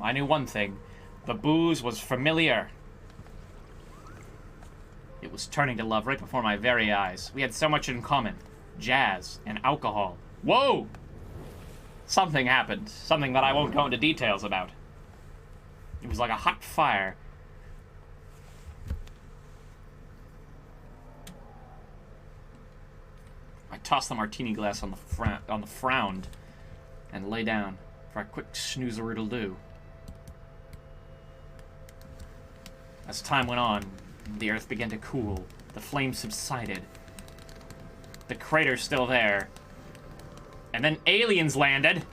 I knew one thing. The booze was familiar. It was turning to love right before my very eyes. We had so much in common. Jazz and alcohol. Whoa! Something happened. Something that I won't go into details about. It was like a hot fire. I tossed the martini glass on the frowned and lay down for a quick snoozer-doodle-doo. As time went on, the Earth began to cool. The flames subsided. The crater's still there. And then aliens landed.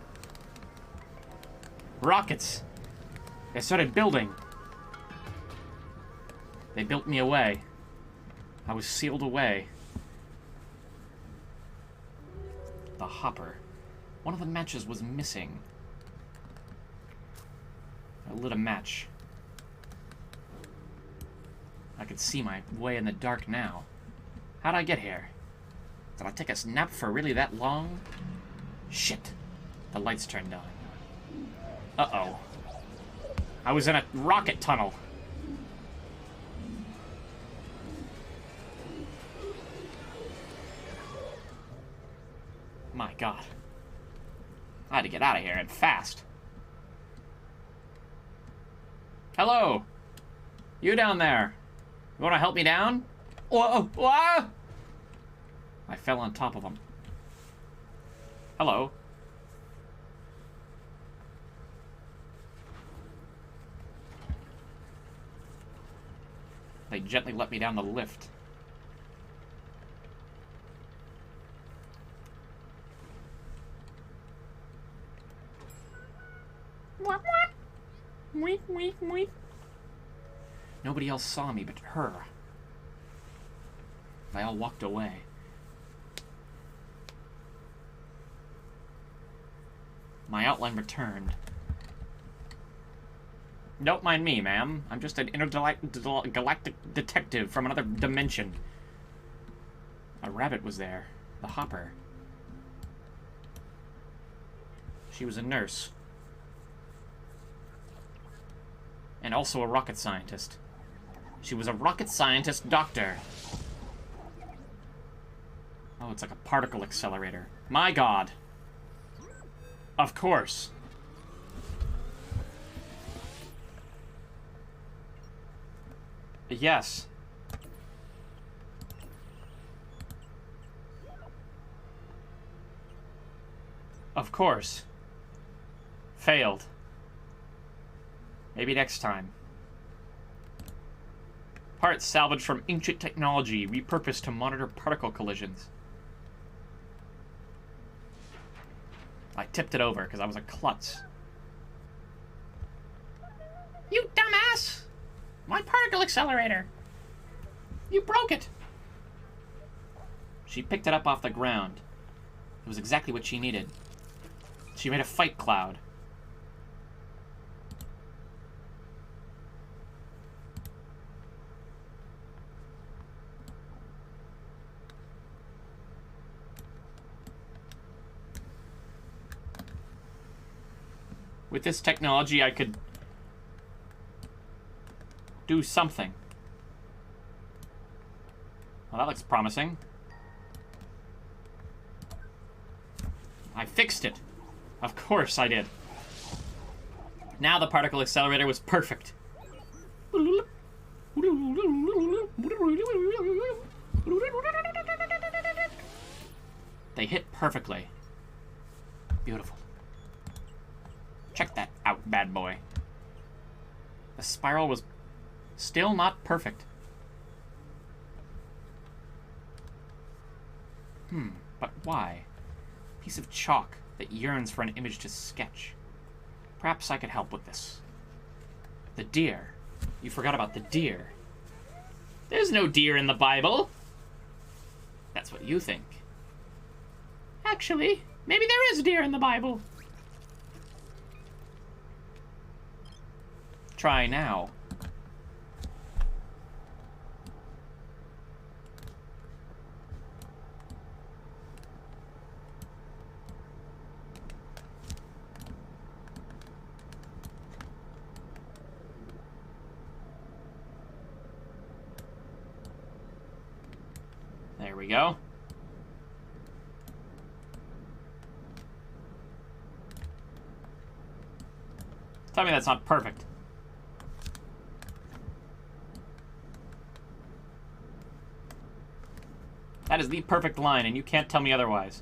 Rockets. They started building. They built me away. I was sealed away. The Hopper. One of the matches was missing. I lit a match. I could see my way in the dark now. How'd I get here? Did I take a nap for really that long? Shit. The lights turned on. Uh-oh. I was in a rocket tunnel. My God. I had to get out of here, and fast. Hello! You down there. You want to help me down? Whoa! Whoa! I fell on top of him. Hello. They gently let me down the lift. Nobody else saw me but her. They all walked away. My outline returned. Don't mind me, ma'am. I'm just an intergalactic detective from another dimension. A rabbit was there. The Hopper. She was a nurse. And also a rocket scientist. She was a rocket scientist doctor. Oh, it's like a particle accelerator. My God. Of course. Yes. Of course. Failed. Maybe next time. Parts salvaged from ancient technology, repurposed to monitor particle collisions. I tipped it over because I was a klutz. You dumbass! My particle accelerator! You broke it! She picked it up off the ground. It was exactly what she needed. She made a fight cloud. With this technology, I could do something. Well, that looks promising. I fixed it. Of course I did. Now the particle accelerator was perfect. They hit perfectly. Beautiful. Check that out, bad boy. The spiral was still not perfect. But why? Piece of chalk that yearns for an image to sketch. Perhaps I could help with this. The deer. You forgot about the deer. There's no deer in the Bible. That's what you think. Actually, maybe there is a deer in the Bible. Try now. There we go. Tell me that's not perfect. That is the perfect line, and you can't tell me otherwise.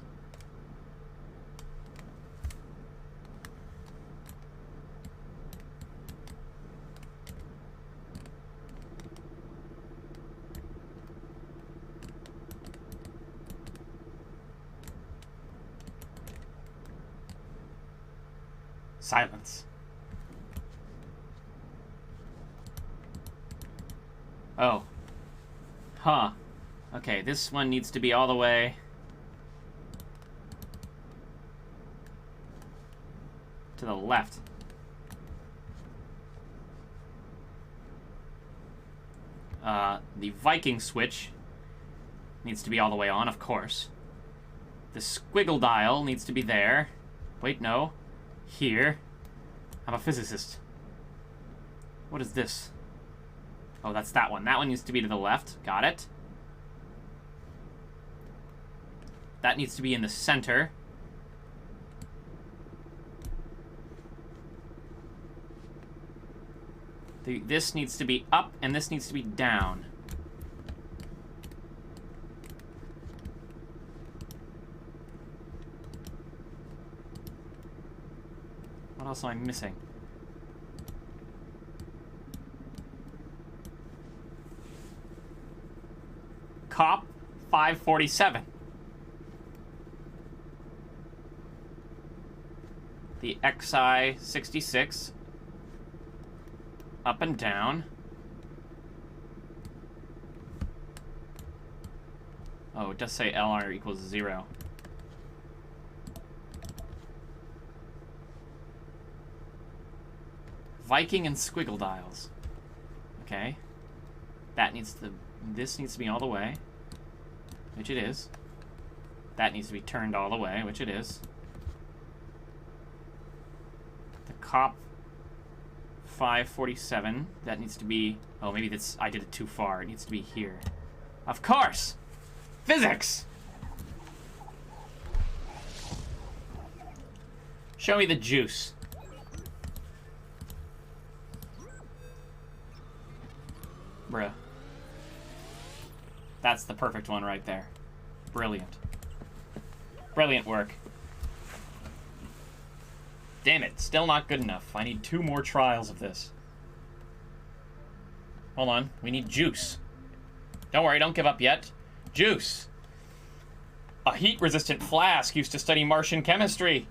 Silence. Oh. Huh. Okay, this one needs to be all the way to the left. The Viking switch needs to be all the way on, of course. The squiggle dial needs to be there. Wait, no. Here. I'm a physicist. What is this? Oh, that's that one. That one needs to be to the left. Got it. That needs to be in the center. This needs to be up, and this needs to be down. What else am I missing? Cop 547. The XI 66. Up and down. Oh, it does say LR equals 0. Viking and squiggle dials. Okay. This needs to be all the way, which it is. That needs to be turned all the way, which it is. The cop 547, that needs to be, oh, maybe that's, I did it too far. It needs to be here. Of course! Physics! Show me the juice. Bruh. That's the perfect one right there. Brilliant. Brilliant work. Damn it, still not good enough. I need 2 more trials of this. Hold on, we need juice. Don't worry, don't give up yet. Juice. A heat-resistant flask used to study Martian chemistry.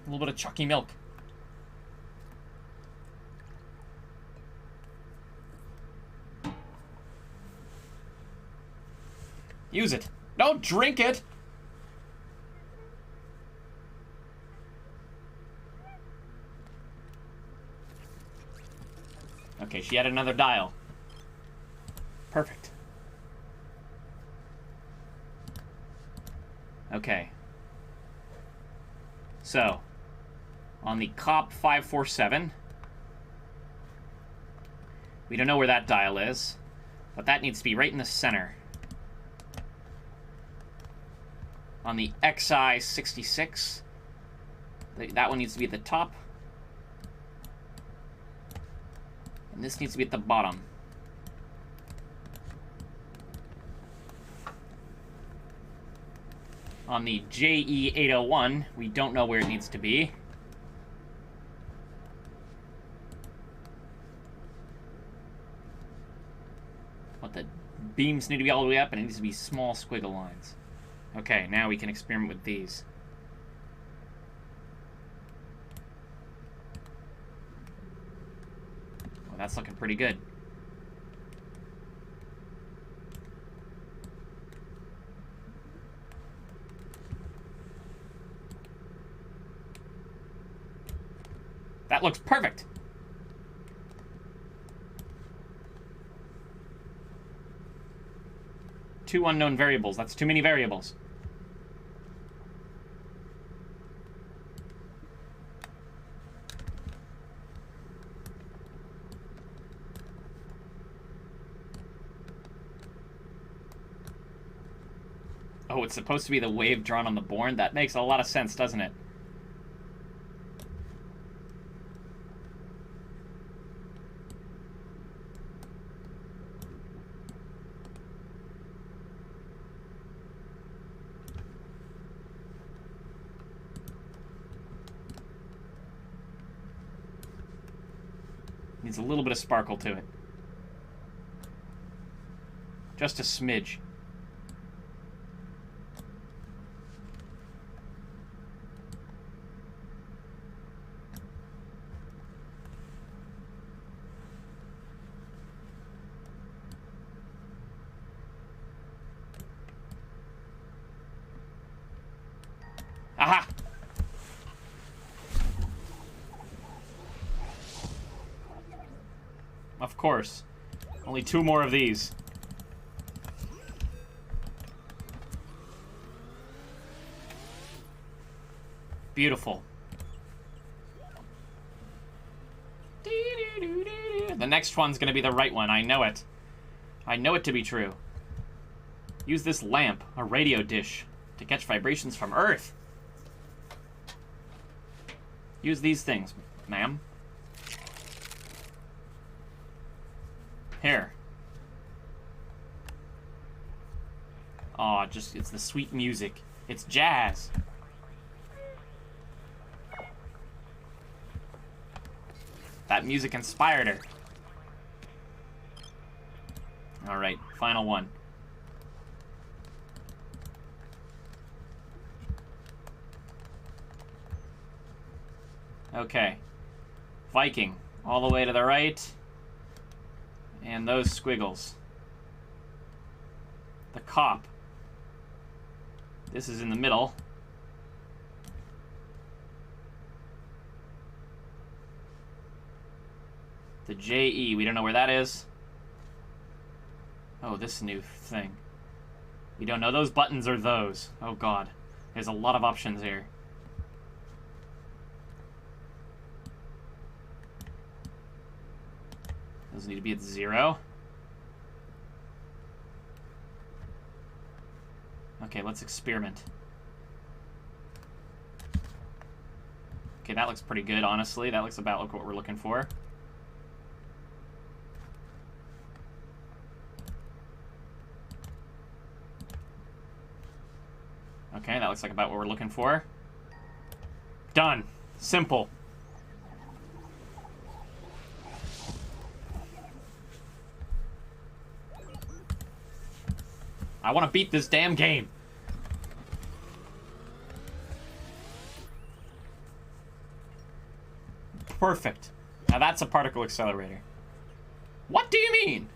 A little bit of chalky milk. Use it. Don't drink it! Okay, she had another dial. Perfect. Okay. So, on the COP 547, we don't know where that dial is, but that needs to be right in the center. On the XI 66, that one needs to be at the top. And this needs to be at the bottom. On the JE 801, we don't know where it needs to be. But the beams need to be all the way up, and it needs to be small squiggle lines. Okay, now we can experiment with these. Well, that's looking pretty good. That looks perfect! Two unknown variables. That's too many variables. Oh, it's supposed to be the wave drawn on the board? That makes a lot of sense, doesn't it? Needs a little bit of sparkle to it. Just a smidge. Aha! Of course. Only 2 more of these. Beautiful. The next one's gonna be the right one. I know it. I know it to be true. Use this lamp, a radio dish, to catch vibrations from Earth. Use these things, ma'am. Here. Aw, it's the sweet music. It's jazz. That music inspired her. Alright, final one. Okay. Viking, all the way to the right. And those squiggles. The cop. This is in the middle. The JE, we don't know where that is. Oh, this new thing. We don't know those buttons or those. Oh god. There's a lot of options here. Those need to be at 0. Okay, let's experiment. Okay, that looks pretty good, honestly. That looks about like what we're looking for. Okay, that looks like about what we're looking for. Done. Simple. I want to beat this damn game. Perfect. Now that's a particle accelerator. What do you mean?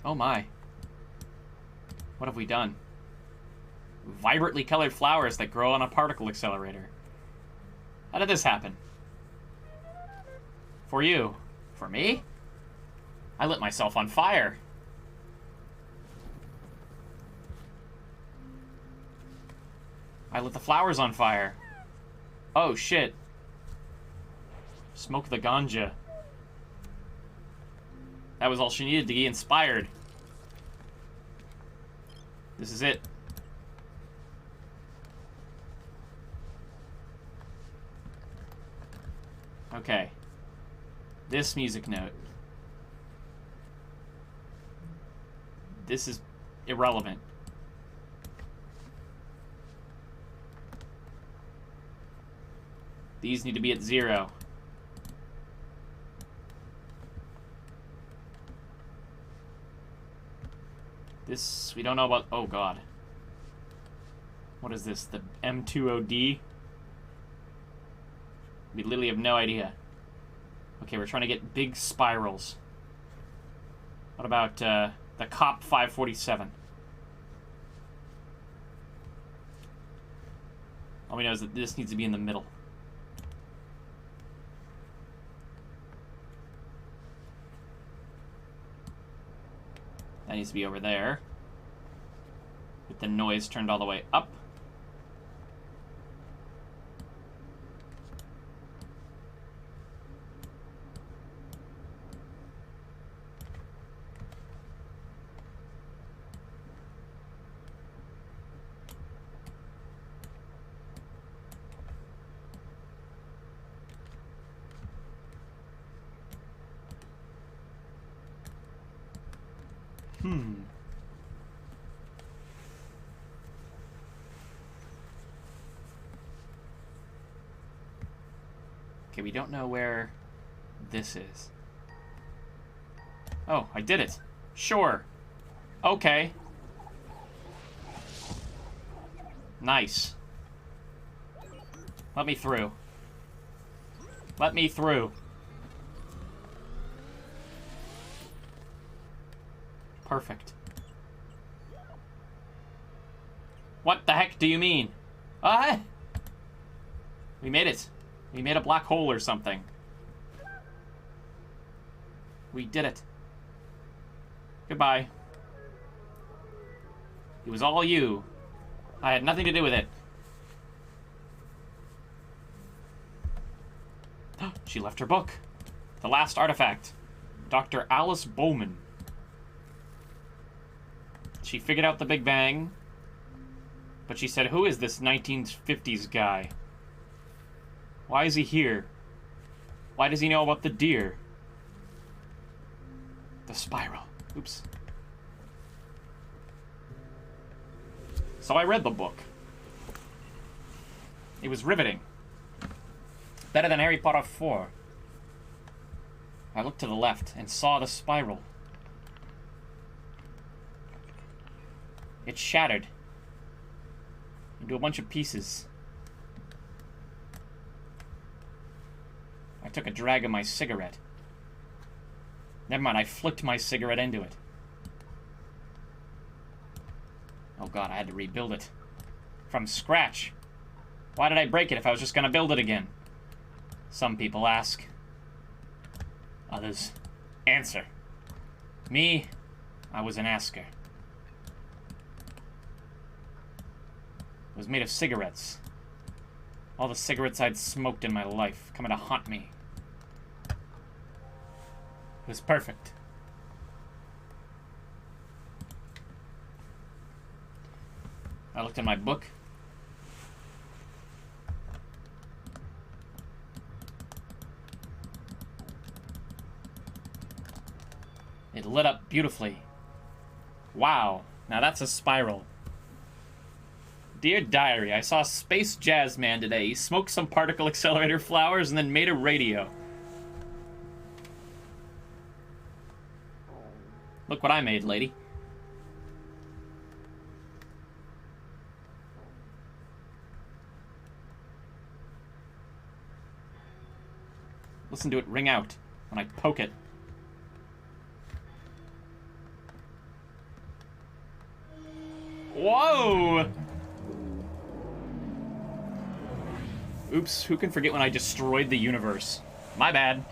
Oh my. What have we done? Vibrantly colored flowers that grow on a particle accelerator. How did this happen? For you. For me? I lit myself on fire. I lit the flowers on fire. Oh, shit. Smoke the ganja. That was all she needed to be inspired. This is it. Okay. This music note. This is irrelevant. These need to be at 0. This, we don't know about... Oh, God. What is this? The M20D? We literally have no idea. Okay, we're trying to get big spirals. What about, the Cop 547? All we know is that this needs to be in the middle. That needs to be over there. With the noise turned all the way up. Okay, we don't know where this is. Oh, I did it. Sure. Okay. Nice. Let me through. Let me through. Perfect. What the heck do you mean? Ah! We made it. We made a black hole or something. We did it. Goodbye. It was all you. I had nothing to do with it. She left her book. The Last Artifact. Dr. Alice Bowman. She figured out the Big Bang. But she said, who is this 1950s guy? Why is he here? Why does he know about the deer? The spiral. Oops. So I read the book. It was riveting. Better than Harry Potter 4. I looked to the left and saw the spiral. It shattered into a bunch of pieces. I took a drag of my cigarette. Never mind, I flicked my cigarette into it. Oh god, I had to rebuild it. From scratch. Why did I break it if I was just gonna build it again? Some people ask. Others answer. Me, I was an asker. It was made of cigarettes. All the cigarettes I'd smoked in my life coming to haunt me. It was perfect. I looked in my book. It lit up beautifully. Wow, now that's a spiral. Dear Diary, I saw Space Jazz Man today. He smoked some particle accelerator flowers and then made a radio. Look what I made, lady. Listen to it ring out when I poke it. Whoa! Oops, who can forget when I destroyed the universe? My bad.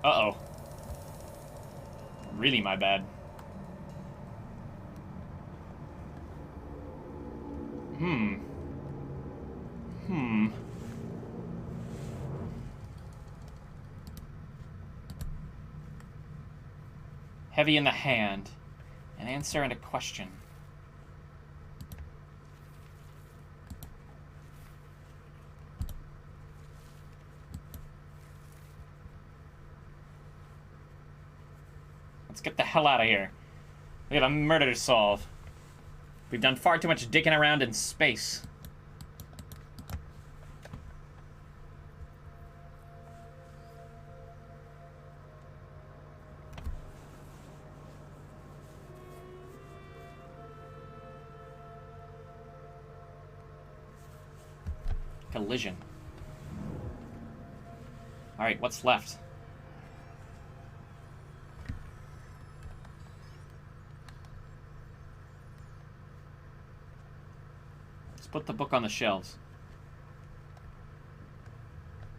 Uh-oh. Really my bad. Heavy in the hand. An answer and a question. Let's get the hell out of here. We have a murder to solve. We've done far too much dicking around in space. Collision. Alright, what's left? Let's put the book on the shelves.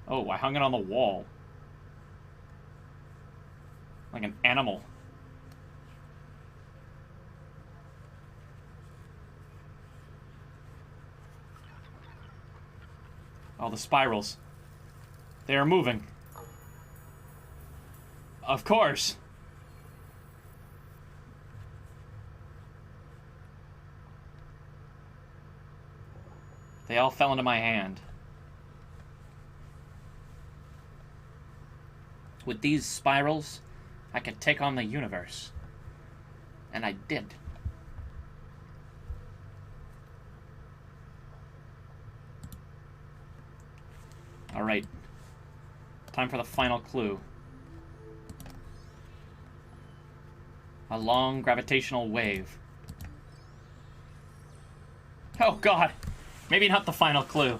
Oh, I hung it on the wall. Like an animal. Oh, the spirals. They are moving. Of course. They all fell into my hand. With these spirals, I could take on the universe. And I did. Alright. Time for the final clue. A long gravitational wave. Oh god! Maybe not the final clue.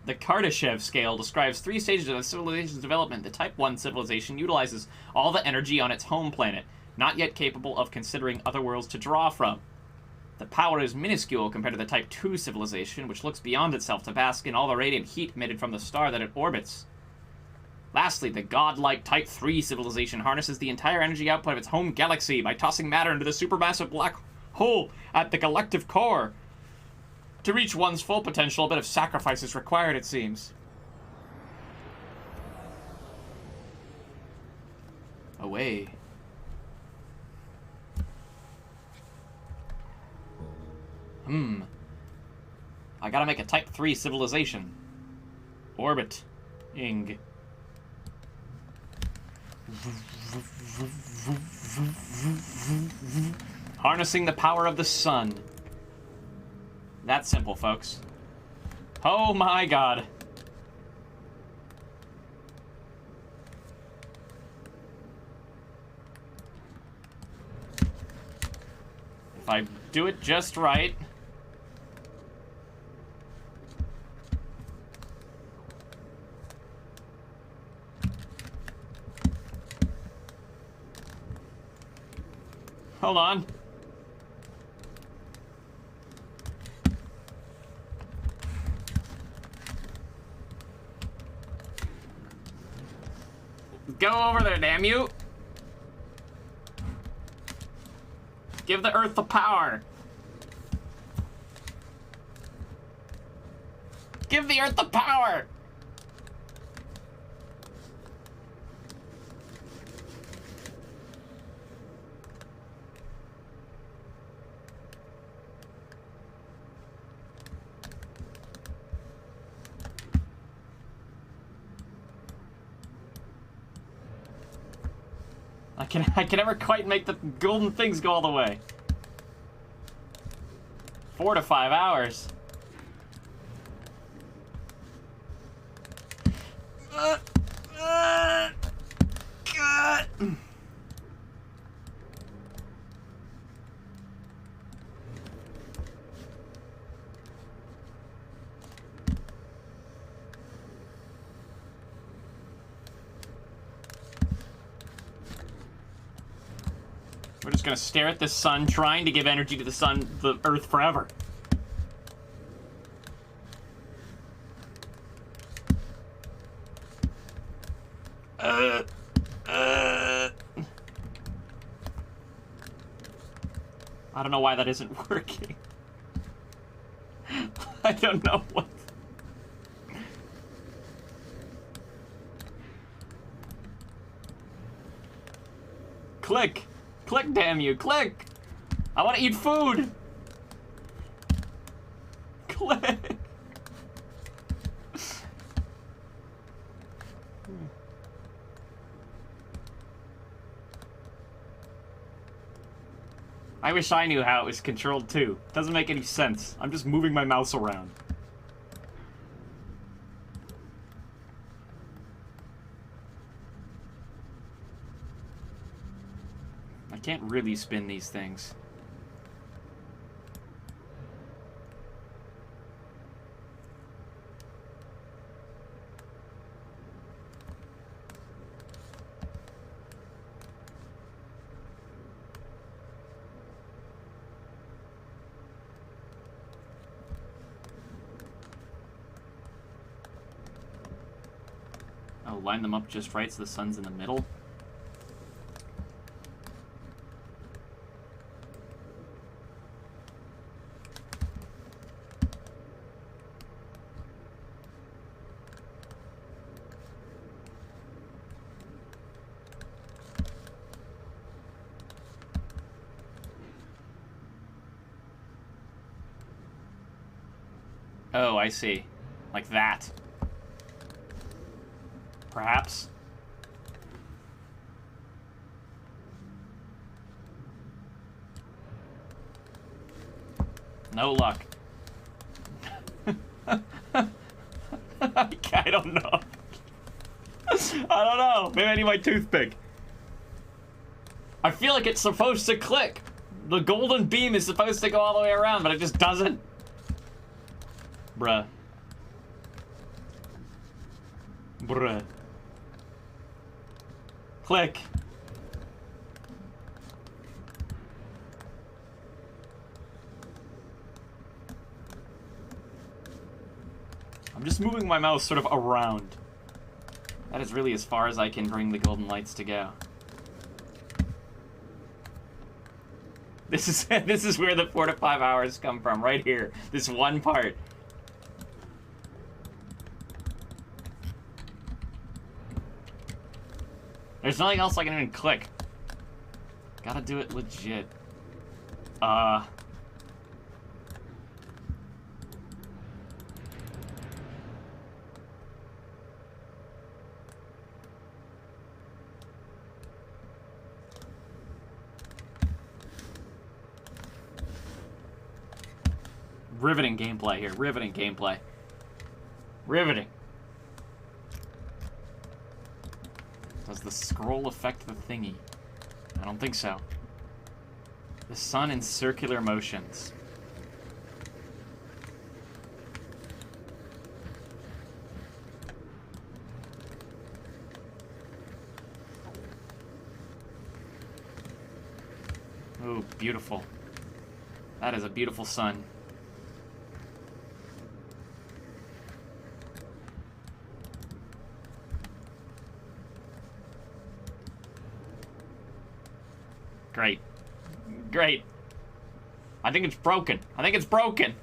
The Kardashev scale describes 3 stages of a civilization's development. The Type 1 civilization utilizes all the energy on its home planet, not yet capable of considering other worlds to draw from. The power is minuscule compared to the Type 2 civilization, which looks beyond itself to bask in all the radiant heat emitted from the star that it orbits. Lastly, the godlike Type 3 civilization harnesses the entire energy output of its home galaxy by tossing matter into the supermassive black hole at the collective core. To reach one's full potential, a bit of sacrifice is required, it seems. Away. I gotta make a Type 3 civilization. Orbit. Ing. Harnessing the power of the sun. That's simple, folks. Oh my god. If I do it just right... Hold on. Go over there, damn you! Give the Earth the power! Give the Earth the power! I can never quite make the golden things go all the way. 4 to 5 hours. God. We're just gonna stare at the sun, trying to give energy to the sun, the Earth forever. I don't know why that isn't working. I don't know what. Click! Click, damn you! Click! I want to eat food! Click! I wish I knew how it was controlled too. Doesn't make any sense. I'm just moving my mouse around. I can't really spin these things. Oh, line them up just right so the sun's in the middle. Oh, I see. Like that. Perhaps. No luck. I don't know. I don't know. Maybe I need my toothpick. I feel like it's supposed to click. The golden beam is supposed to go all the way around, but it just doesn't. Bruh. Bruh. Click. I'm just moving my mouse sort of around. That is really as far as I can bring the golden lights to go. This is where the 4 to 5 hours come from, right here. This one part. There's nothing else I can even click. Gotta do it legit. Riveting gameplay here. Riveting gameplay. Riveting. Does the scroll affect the thingy? I don't think so. The sun in circular motions. Ooh, beautiful. That is a beautiful sun. Great. Great. I think it's broken. I think it's broken.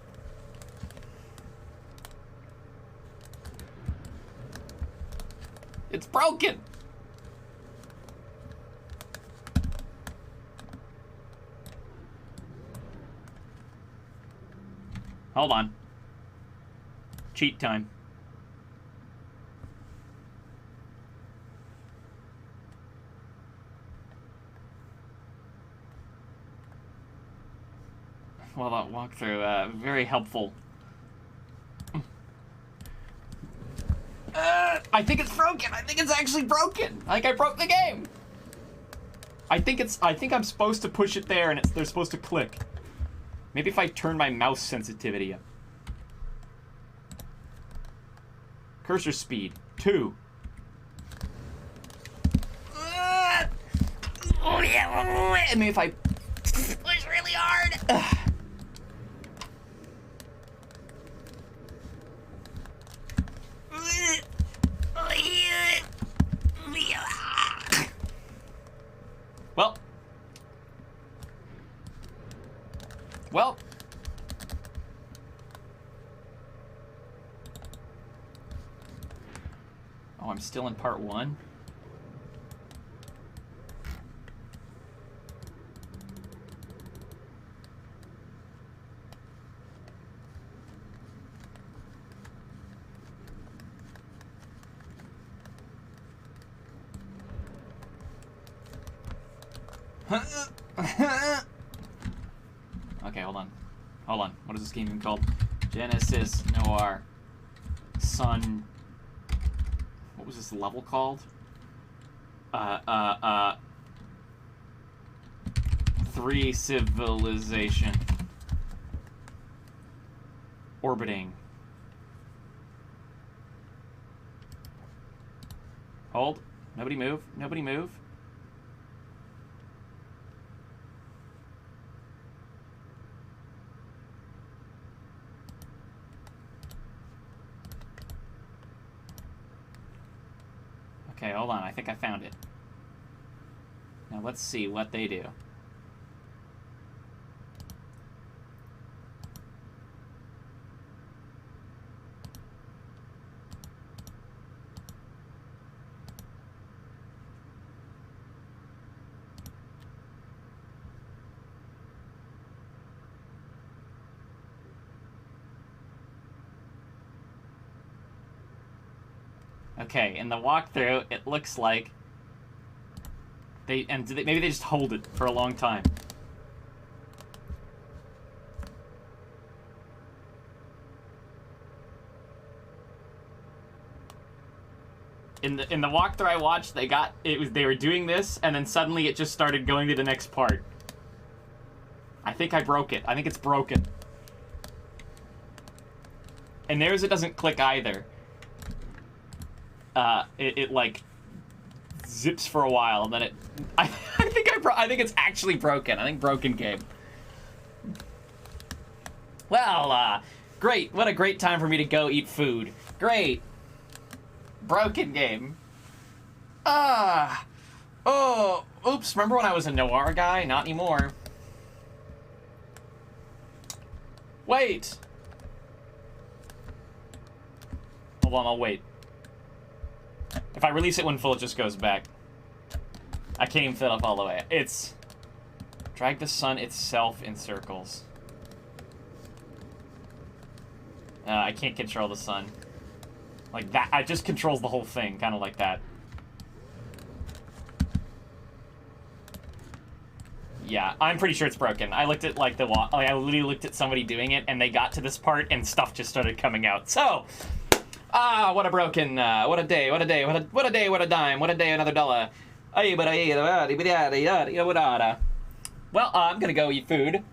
It's broken. Hold on. Cheat time. Well, that walkthrough, very helpful. I think it's broken. I think it's actually broken. Like I broke the game. I think I'm supposed to push it there, and they're supposed to click. Maybe if I turn my mouse sensitivity up. Cursor speed 2. Oh yeah. And maybe if I push really hard. Well. Oh, I'm still in part 1. Okay, hold on. Hold on. What is this game even called? Genesis Noir. Sun. What was this level called? 3 Civilization. Orbiting. Hold. Nobody move. Nobody move. Okay, hold on. I think I found it. Now let's see what they do. Okay, in the walkthrough, it looks like maybe they just hold it for a long time. In the walkthrough I watched, they were doing this, and then suddenly it just started going to the next part. I think I broke it. I think it's broken. And theirs, it doesn't click either. It like zips for a while, and then it. I think it's actually broken. I think broken game. Well, great. What a great time for me to go eat food. Great. Broken game. Oh, oops. Remember when I was a Noir guy? Not anymore. Wait. Hold on, I'll wait. If I release it when full, it just goes back. I can't even fill up all the way. It's... Drag the sun itself in circles. I can't control the sun. Like that, it just controls the whole thing, kind of like that. Yeah, I'm pretty sure it's broken. I looked at, like, I literally looked at somebody doing it, and they got to this part, and stuff just started coming out. So, what a broken, what a day, what a day, what a day, what a dime, what a day, another dollar. Well, I'm gonna go eat food.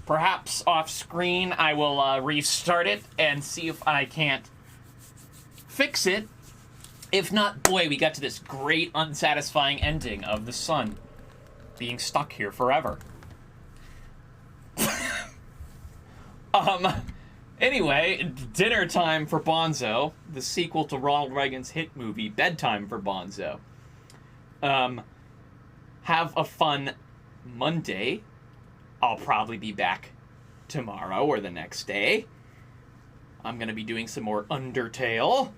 Perhaps off screen I will restart it and see if I can't fix it. If not, boy, we got to this great unsatisfying ending of the sun being stuck here forever. Anyway, dinner time for Bonzo, the sequel to Ronald Reagan's hit movie, Bedtime for Bonzo. Have a fun Monday. I'll probably be back tomorrow or the next day. I'm gonna be doing some more Undertale.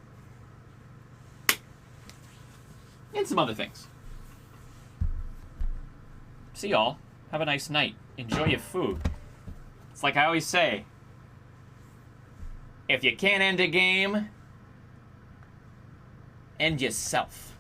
And some other things. See y'all. Have a nice night. Enjoy your food. It's like I always say, if you can't end a game, end yourself.